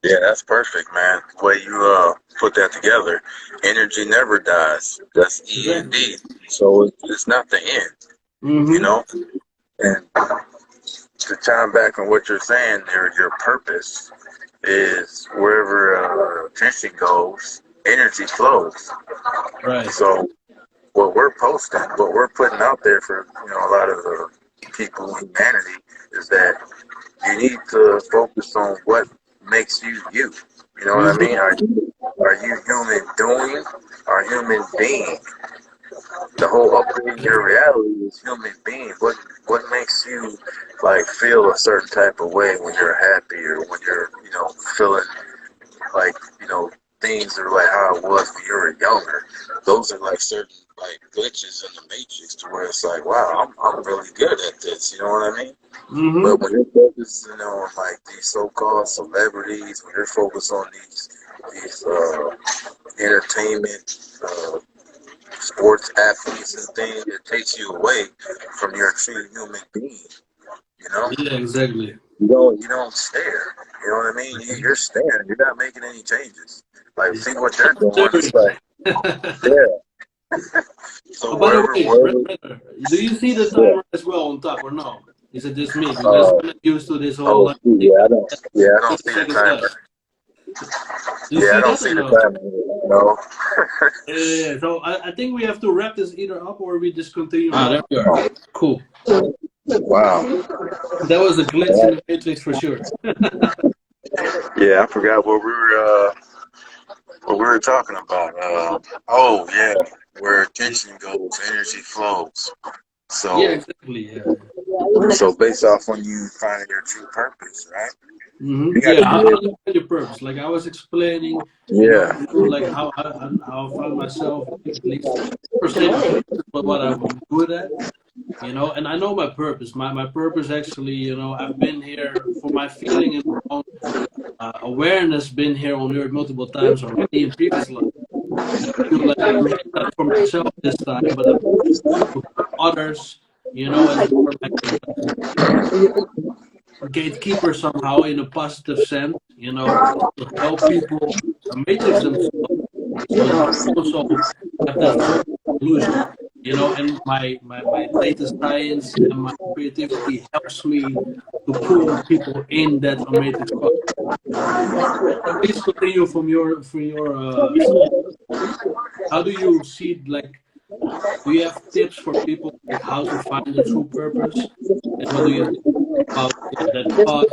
Yeah, that's perfect, man. The way you put that together, energy never dies. That's E-N-D. So it's not the end, you know? And to chime back on what you're saying, your purpose is wherever attention goes, energy flows. Right. So what we're posting, what we're putting out there for, you know, a lot of the people, humanity, is that you need to focus on what makes you you. You know what I mean? Are you human doing or human being? The whole upgrading your reality is human being. What makes you like feel a certain type of way when you're happy or when you're, you know, feeling like, you know, things are like how it was when you were younger. Those are like certain like glitches in the matrix to where it's like, wow, I'm really good at this. You know what I mean? But when you're focusing on like these so-called celebrities, when you're focused on these entertainment, sports athletes and things, it takes you away from your true human being. You know? Yeah, exactly. You don't stare. You know what I mean? You're staring. You're not making any changes. Like, see what they're doing. It's like, yeah. So by the way, brother, do you see the timer as well on top or no? Is it just me? Because I'm not used to this whole. I don't see the timer. Do you Yeah, I see don't that see or the no? time. No. Yeah. So I think we have to wrap this either up or we just continue. Ah, there we are. Cool. Wow. That was a glitch in the matrix for sure. Yeah, I forgot what we were talking about. Oh yeah, where attention goes, energy flows. Yeah, So exactly. Yeah. so based off when you find your true purpose, right? You got Yeah, to be how do able. you find your purpose? Like I was explaining, Yeah. like how I found myself, at least percentage what I'm good at, and I know my purpose. My purpose actually, I've been here for my feeling and my own awareness, been here on Earth multiple times already in previous life. And I feel like maybe not for myself this time, but I'm for others, as more like a gatekeeper somehow in a positive sense, to help people matrix themselves so they can also have that full illusion. And my data science and my creativity helps me to pull people in that matrix spot. Please continue from your side. How do you see, like, do you have tips for people like how to find the true purpose? And what do you think about that thought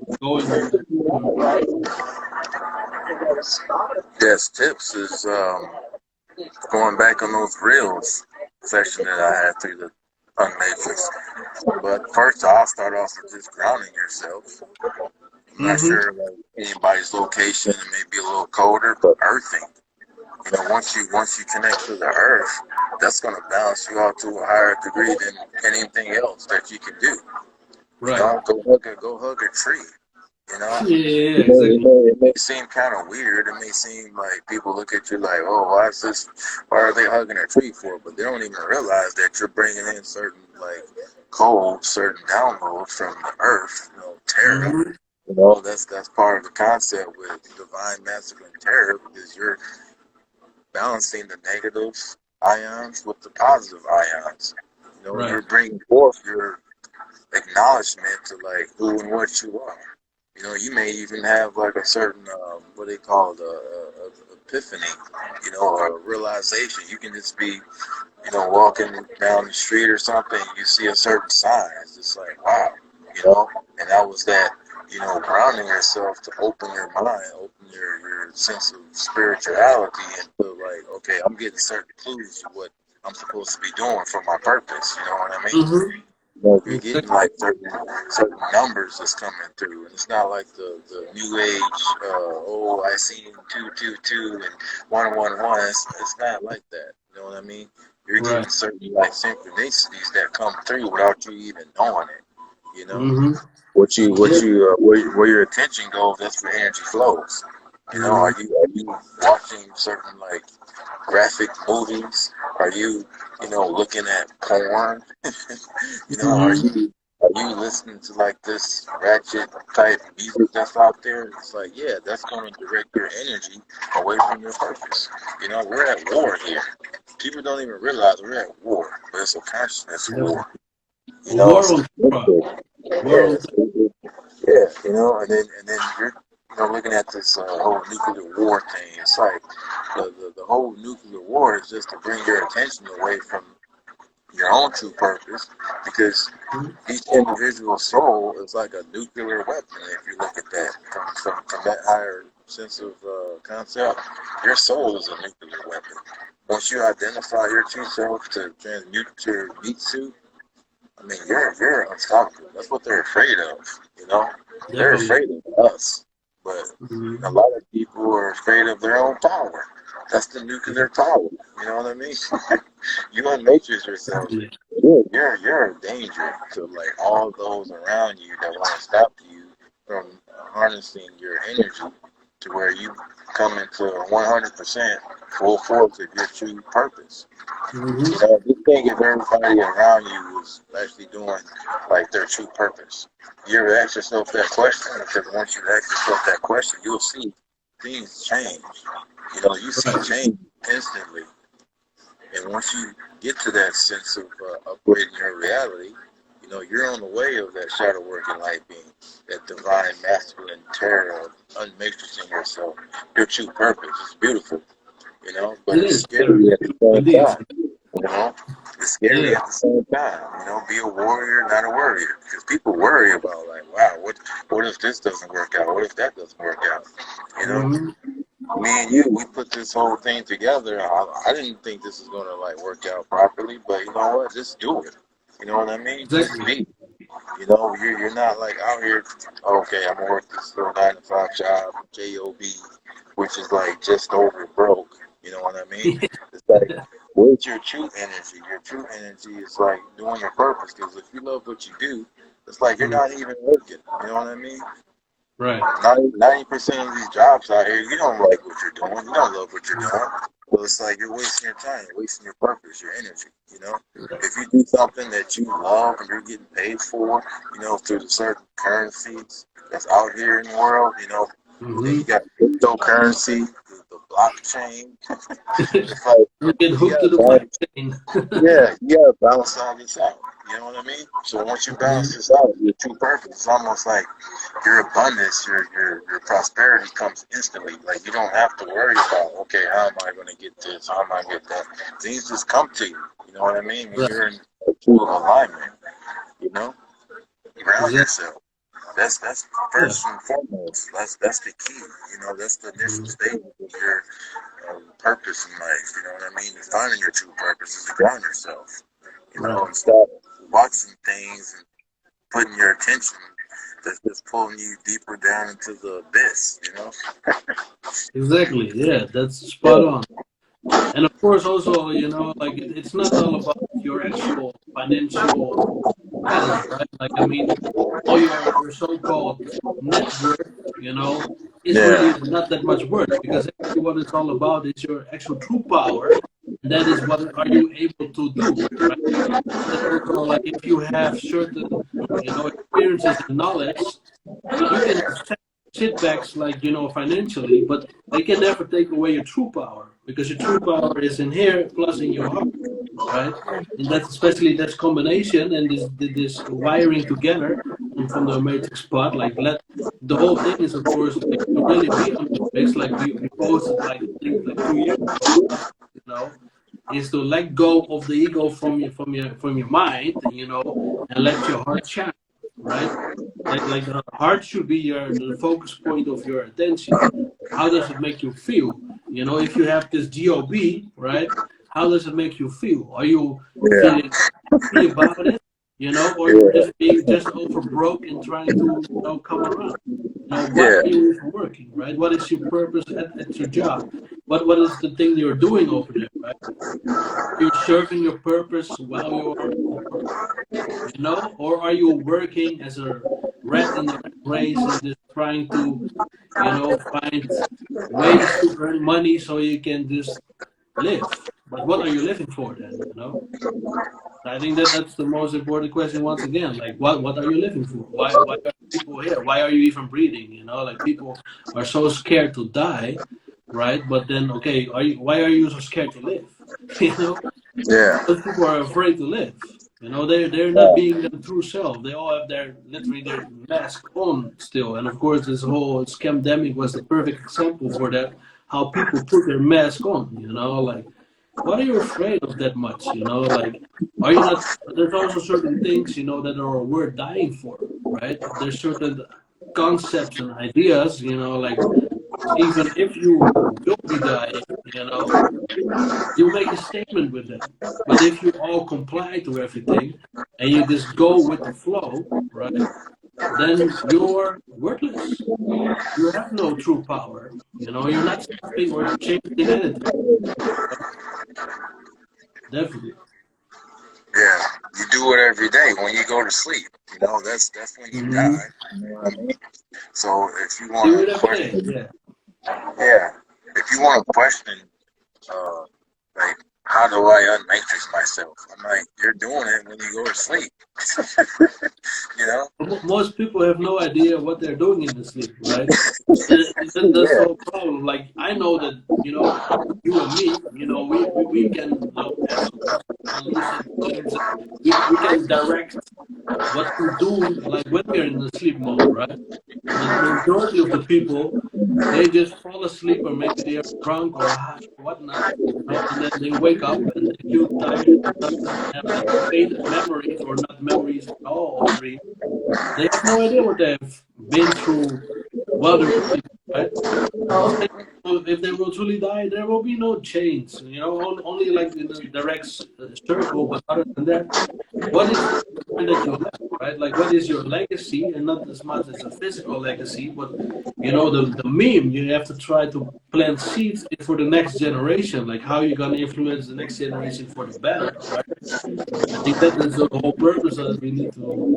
of going on that? Yes, tips is going back on those reels section that I had through the Unmatrix. But first, I'll start off with just grounding yourself. I'm not Mm-hmm. sure like anybody's location. It may be a little colder, but earthing. Once you connect to the earth, that's going to balance you out to a higher degree than anything else that you can do. Right. Go hug a tree. You know, Yeah, exactly. it may seem kind of weird. It may seem like people look at you like, oh, why are they hugging a tree for? But they don't even realize that you're bringing in certain like codes, certain downloads from the earth, terror. Mm-hmm. That's part of the concept with divine masculine terror because you're balancing the negative ions with the positive ions. Right. You're bringing forth your acknowledgement to like who and what you are. You may even have like a certain what they call it, a epiphany, or a realization. You can just be, walking down the street or something. You see a certain sign. It's just like wow, and that was that. Grounding yourself to open your mind, open your sense of spirituality, and feel like, okay, I'm getting certain clues to what I'm supposed to be doing for my purpose. You know what I mean? Mm-hmm. You're getting like certain numbers that's coming through, and it's not like the new age. I see 222 and 111. It's not like that. You know what I mean? You're Right. getting certain like synchronicities that come through without you even knowing it. Mm-hmm. Where your attention goes, that's where energy flows. Mm-hmm. Are you watching certain like graphic movies? Are you, looking at porn? Mm-hmm. Are you listening to like this ratchet type music that's out there? It's like, yeah, that's going to direct your energy away from your purpose. We're at war here. People don't even realize we're at war, but it's a consciousness war. A war It's on Torah. War yeah, on. yeah, and then you're looking at this whole nuclear war thing. It's like the whole nuclear war is just to bring your attention away from your own true purpose, because each individual soul is like a nuclear weapon. If you look at that from that higher sense of concept, your soul is a nuclear weapon. Once you identify your true self to transmute your meat suit, I mean, you're unstoppable. That's what they're afraid of. They're Definitely. afraid of us, but a Mm-hmm. lot of people are afraid of their own power. That's the nuclear power. You know what I mean? You unmatrix yourself. Definitely. You're a danger to like all those around you that want to stop you from harnessing your energy to where you come into 100% full force of your true purpose. Mm-hmm. You think if everybody around you is actually doing like their true purpose. You ever ask yourself that question? Because once you ask yourself that question, you'll see things change. You see Right. change instantly. And once you get to that sense of upgrading your reality, You know, you're on the way of that shadow work and light being, that divine masculine terror of unmatrixing yourself, your true purpose. It's beautiful, you know, but It it's is. scary at the same Indeed. time. You know, it's scary Yeah. at the same time. You know, be a warrior, not a worrier. Because people worry about, like, wow, what if this doesn't work out? What if that doesn't work out? You know, me and you, we put this whole thing together. I didn't think this was gonna like work out properly, but you know what? Just do it. You know what I mean? Just Exactly. be. You know, you're not like out here. Okay, I'm gonna work this little 9 to 5 job, job, which is like just over broke. You know what I mean? It's like, where's your true energy? Your true energy is like doing your purpose. Because if you love what you do, it's like you're not even working. You know what I mean? Right. 90% of these jobs out here, you don't like what you're doing. You don't love what you're doing. So it's like you're wasting your time, you're wasting your purpose, your energy. You know, if you do something that you love and you're getting paid for, you know, through the certain currencies that's out here in the world, you know, you got cryptocurrency, the blockchain. It's like You get you hooked to the got blockchain. yeah, you gotta balance all this out. You know what I mean? So once you balance this out, your true purpose, it's almost like your abundance, your prosperity comes instantly. Like you don't have to worry about, okay, how am I gonna get this? How am I gonna get that? Things just come to you. You know what I mean? When Right. you're in true alignment, you know, ground Exactly. yourself. That's Yeah. first and foremost. That's the key. You know, that's the initial stage of your purpose in life. You know what I mean? Finding your true purpose is to ground yourself. You know, Right. and stop watching things and putting your attention that's just pulling you deeper down into the abyss. You know? Exactly. Yeah, that's spot Yeah. on. And of course, also, you know, like it's not all about your actual financial status, right? Like, I mean, all your so-called net worth, you know, is really Yeah. not that much worth because actually what it's all about is your actual true power. And that is what are you able to do, right? That's also like if you have certain, you know, experiences and knowledge, you can have setbacks like, you know, financially, but they can never take away your true power because your true power is in here plus in your heart, right? And that's especially this combination and this wiring together from the matrix part. Like let the whole thing is of course like to really be on matrix. Like we posted like I think like 2 years ago, you know, is to let go of the ego from your mind, you know, and let your heart shine, right? Like the heart should be the focus point of your attention. How does it make you feel? You know, if you have this job, right? How does it make you feel? Are you Yeah. feeling happy about it? You know, or you're Yeah. just being just over broke and trying to, you know, come around. You know, why Yeah. are you even working, right? What is your purpose at your job? What is the thing you're doing over there, right? Are you serving your purpose while you're at work? You know, or are you working as a rat in the rat race and just trying to, you know, find ways to earn money so you can just live? But what are you living for then? You know, I think that's the most important question once again. Like, what are you living for? Why are people here? Why are you even breathing? You know, like people are so scared to die, right? But then, okay, why are you so scared to live? You know, Yeah. those people are afraid to live. You know, they're not being their true self. They all have literally their mask on still. And of course, this whole scamdemic was the perfect example for that. How people put their mask on. You know, like what are you afraid of that much? You know, like are you not? There's also certain things you know that are worth dying for, right? There's certain concepts and ideas. You know, like even if you will be dying, you know you make a statement with them. But if you all comply to everything and you just go with the flow, right, then you're worthless. You have no true power. You know, you're not stopping or changing anything. Definitely. Yeah. You do it every day when you go to sleep. You know, that's when you Mm-hmm. die. You know what I mean? So if you Do want it to every day. question, Yeah. yeah, if you want to question, uh, like, how do I unmatrix myself? I'm like, you're doing it when you go to sleep. You know? Most people have no idea what they're doing in the sleep, right? And that's the Yeah. whole problem. Like I know that you know you and me, you know, we can you know, have some conversation, lucid dreams. We can direct. what we do, like when we're in the sleep mode, right? The majority of the people, they just fall asleep, or maybe they are drunk or high or whatnot, and then they wake up and they feel tired and doesn't have like faded memories or not memories at all of dreams. They have no idea what they've been through while they were sleeping, right? Same, if they will truly die, there will be no change. Only like in a direct circle. But other than that, what is the imprint that you left, right? Like, what is your legacy, and not as much as a physical legacy, but the meme. You have to try to plant seeds for the next generation. Like, how you're gonna influence the next generation for the better, right? I think that is the whole purpose that we need to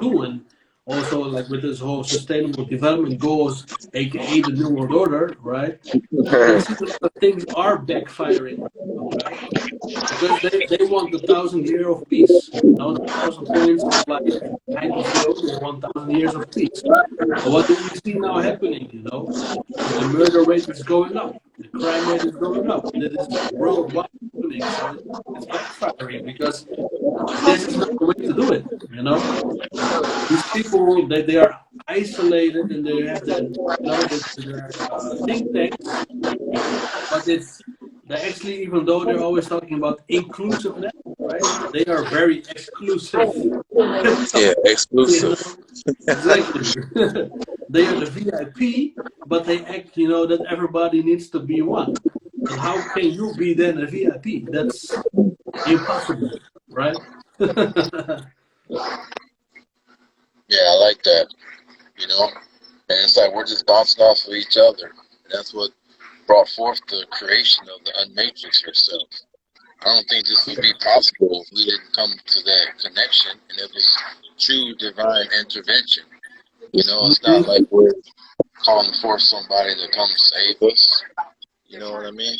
do, and also like with this whole sustainable development goals, aka the New World Order, right? It seems like the things are backfiring, right? Because they want the 1,000 year of peace, the 1,000 points of like height of hill. They want 1,000 years of peace. But what do we see now happening? The murder rate is going up, the crime rate is going up, and it is worldwide happening. So it's backfiring because this is not the way to do it. These people, they are isolated, and they have their think tanks, but they actually, even though they're always talking about inclusiveness, right? They are very exclusive. Yeah, exclusive. Exactly. They are the VIP, but they act, that everybody needs to be one. But how can you be then a VIP? That's impossible, right? Yeah, I like that. And it's like we're just bouncing off of each other. And that's what brought forth the creation of the Unmatrix Yourself. I don't think this would be possible if we didn't come to that connection and it was true divine intervention. It's not like we're calling for somebody to come save us. You know what I mean?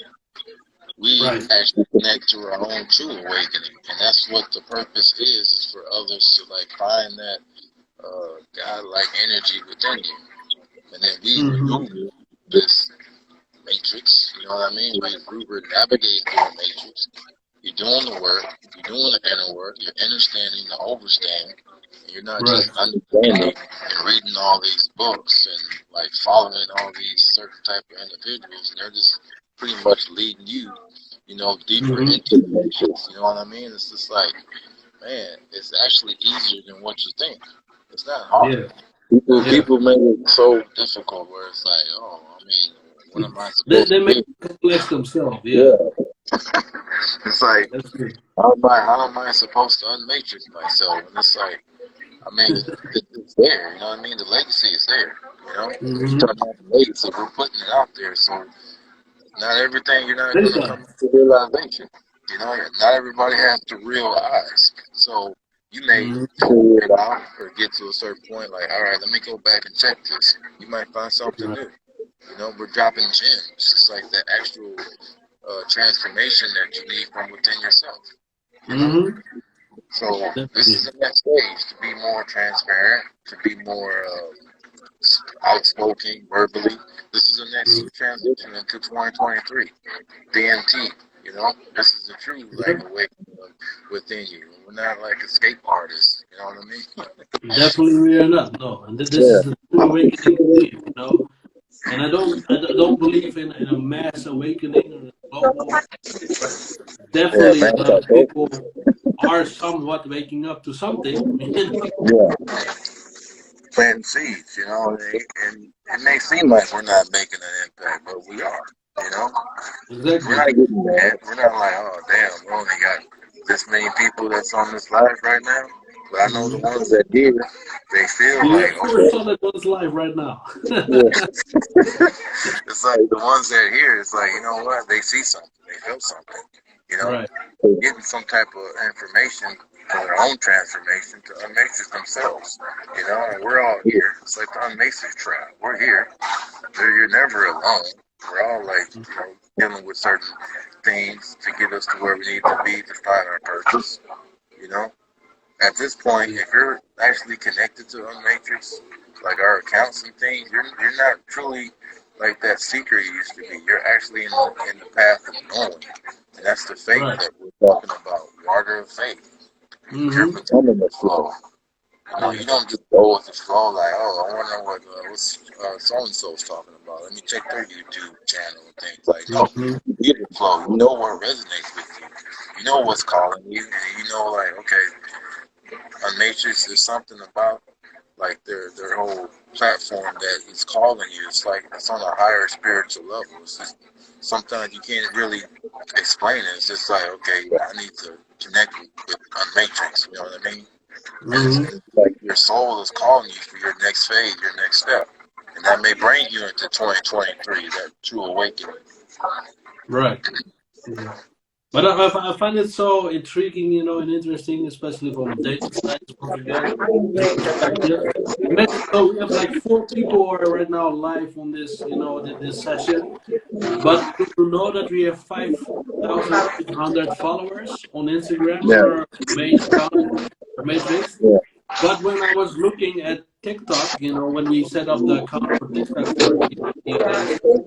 We Right. actually connect to our own true awakening, and that's what the purpose is for others to like find that God-like energy within you, and then we maneuver this matrix. You know what I mean? We're navigating through the matrix. You're doing the work. You're doing the inner work. You're understanding the overstand. And you're not Right. just understanding and reading all these books and like following all these certain type of individuals, and they're just pretty much leading you, deeper into the matrix. You know what I mean? It's just like, man, it's actually easier than what you think. It's not hard. Yeah. People make it so difficult where it's like, oh, I mean, what am I supposed They to make do? it complex themselves. Yeah. It's like, That's true. how am I supposed to unmatrix myself? And it's like, I mean, it's there. You know what I mean? The legacy is there. We're talking about the legacy. We're putting it out there. So not everything you're not going to come to realization. Not everybody has the real eyes. So you may figure it out or get to a certain point like, all right, let me go back and check this. You might find something new. We're dropping gems. It's like that actual transformation that you need from within yourself. So this is the next stage, to be more transparent, to be more outspoken verbally. This is the next transition into 2023. D.M.T. This is the true like awakening within you. We're not like escape artists. You know what I mean? Definitely, we are not. No, and this is the true awakening indeed. And I don't believe in a mass awakening or a global. Definitely, a lot of people are somewhat waking up to something. Planting seeds, and it may seem like we're not making an impact, but we are. Exactly. We're not getting mad. We're not like, oh damn, we only got this many people that's on this live right now. But I know the ones that did, they feel We like, have four solid ones live right now. It's like the ones that hear, it's like, you know what? They see something, they feel something. Right. They're getting some type of information for their own transformation to unmatrix themselves. And we're all here. It's like the unmatrix tribe. We're here. You're never alone. We're all like, dealing with certain things to get us to where we need to be to find our purpose. At this point, if you're actually connected to Unmatrix, like our accounts and things, you're not truly like that seeker you used to be. You're actually in the path of knowing. And that's the faith that we're talking about. Water of faith. You're becoming the flow. You don't just go with the flow like, oh, I want to know what's so and so's talking about. Let me check their YouTube channel and things like. No, Mm-hmm. you get the flow. You know what resonates with you. You know what's calling you, and you know like, okay, Unmatrix, there's something about like their whole platform that is calling you. It's like it's on a higher spiritual level. It's just sometimes you can't really explain it. It's just like, okay, I need to connect with Unmatrix. You know what I mean? And it's like your soul is calling you for your next phase, your next step, and that may bring you into 2023, that true awakening. Right. Mm-hmm. But I find it so intriguing, and interesting, especially from data science once again, this perspective. Imagine, so we have like 4 people who are right now live on this, this session. But you know that we have 5,800 followers on Instagram on Yeah, our main account, our Matrix. yeah, But when I was looking at TikTok, when we set up the account for TikTok for the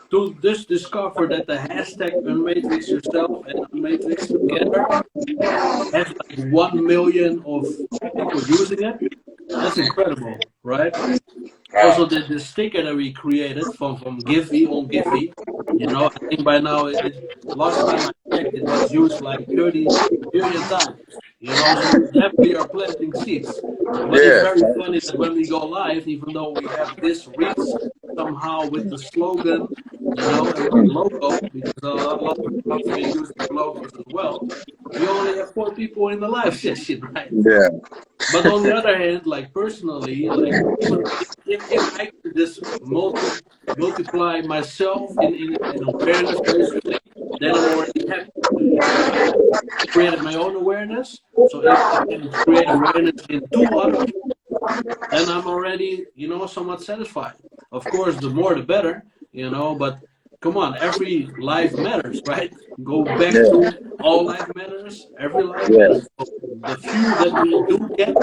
to just discover that the hashtag Unmatrix Yourself and Unmatrix together has like 1 million of people using it. That's incredible, right? wow, Also, the sticker that we created from Giphy on Giphy, I think by now, last time I checked, it was used like 30 billion times. So we definitely are planting seeds. But it's yeah, very funny that when we go live, even though we have this reach somehow with the slogan, and with the logo, because a lot of accounts we use their logos as well, we only have 4 people in the live session, right? yeah, But on the other hand, like personally, like even if I could just multiply myself in awareness, basically, then I'm already happy. I created my own awareness. So if I can create awareness in 2 other people, then I'm already, somewhat satisfied. Of course, the more the better, but come on, every life matters, right? Go back yeah, to all life matters, every life yeah, matters. So the few that we do get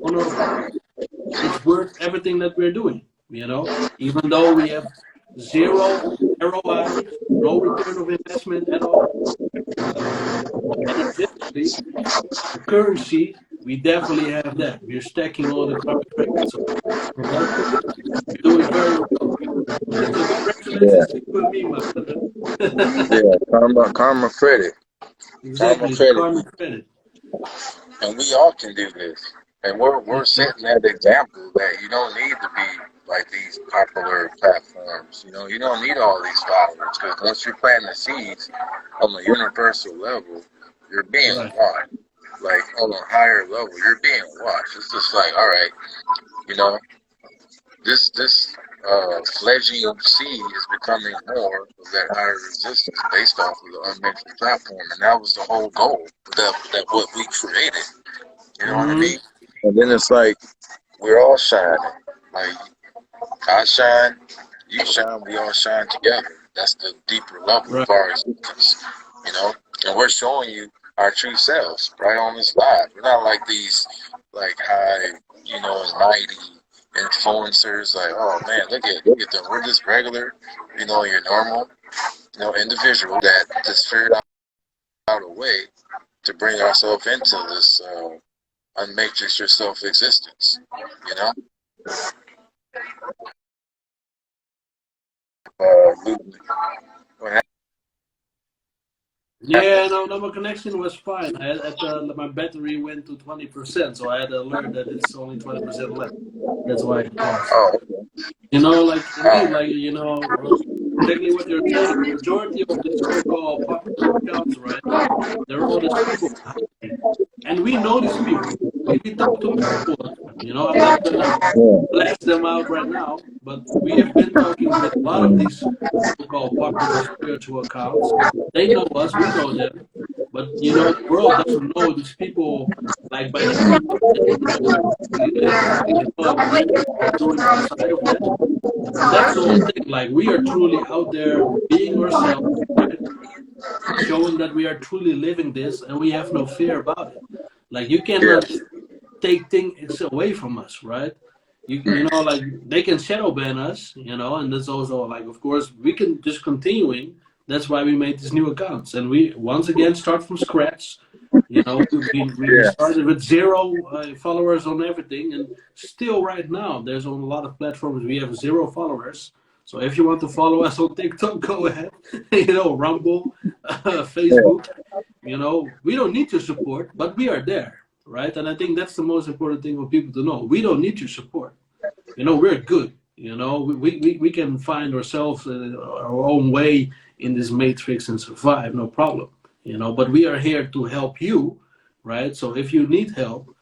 on our part, it's worth everything that we're doing, even though we have zero ROI, no return of investment at all. But energetically, the currency, we definitely have that. We're stacking all the karmic credits. So from that perspective, we're doing very well. So yeah, congratulations to you and me, my brother. yeah. Karma credit, karma Exactly, the credit, karmic credit. and we all can do this. And we're setting that example that you don't need to be like these popular platforms. You don't need all these followers because once you're planting the seeds on a universal level, you're being Right. watched. Like on a higher level, you're being watched. It's just like, all right, you know, this fledgling seed is becoming more of that higher resistance based off of the unmentioned platform, and that was the whole goal. That what we created. You know what I Mm-hmm. mean? And then it's like we're all shining. Like I shine, you shine, we all shine together. That's the deeper level Right. of our existence. And we're showing you our true selves right on this live. We're not like these like high, and mighty influencers. Like, oh man, look at them. We're just regular, your normal, individual that just figured out a way to bring ourselves into this unmatrix yourself existence. You know, movement. Yeah, no, my connection was fine. My battery went to 20%, so I had to alert that it's only 20% left. That's why it paused. Oh, Like indeed, oh, like exactly what you're saying. Majority of the so-called popular accounts, right? They're all these people with hiding. And we know these people. We talk to them all the time. I'm not gonna yeah, blast them out right now, but we have been talking with a lot of these so-called popular spiritual accounts. They know us, we know them, but the world doesn't know these people like by the name. They don't know where we live, and what we're doing outside of that. And that's the whole thing. Like we are truly out there being ourselves, right? Showing that we are truly living this, and we have no fear about it. Like you yeah, cannot take things away from us, right? Like they can shadow ban us, and that's also like, of course, we can just continuing. That's why we made these new accounts, and we once again start from scratch. You know, we started with 0 followers on everything, and still right now, there's on a lot of platforms we have 0 followers. So if you want to follow us on TikTok, go ahead. You know, Rumble, Facebook. You know, we don't need your support, but we are there, right? And I think that's the most important thing for people to know. We don't need your support. You know, we're good. You know, we can find ourselves our own way in this matrix and survive, no problem. You know, but we are here to help you, right? So if you need help,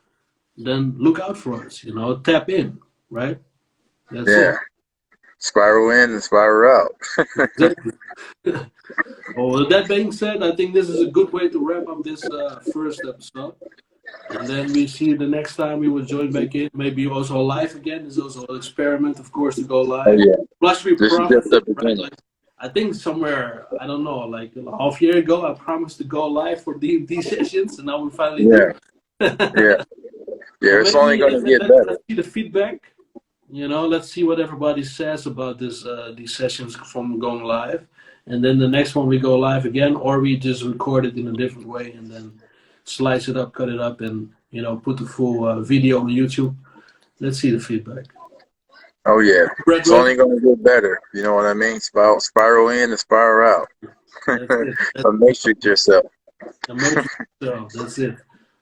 then look out for us. You know, tap in, right? That's Yeah. it. Spiral in and spiral out. Exactly. Well, with that being said, I think this is a good way to wrap up this first episode. And then we see the next time we will join back in. Maybe also live again. It's also an experiment, of course, to go Oh live. yeah. Plus, we This is promised, just the right? beginning. Like, I think somewhere, I don't know, like a half year ago, I promised to go live for D.M.T sessions, and now we finally do. Yeah. Yeah. Yeah. So It's only maybe gonna get let's better. see the feedback. You know, let's see what everybody says about this these sessions from going live, and then the next one we go live again, or we just record it in a different way and then slice it up, cut it up, and you know, put the full video on YouTube. Let's see the feedback. Oh yeah. Brett, It's only gonna get better. You know what I mean? Spiral in and spiral out. that's it. Unmatrix yourself. Amazing. So that's it.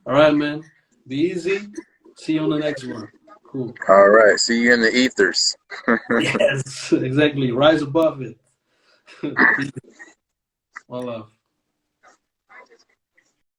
All right, man. Be easy. See you on the next one. Cool. All right. See you in the ethers. Yes, exactly. Rise above it. Peace. One love.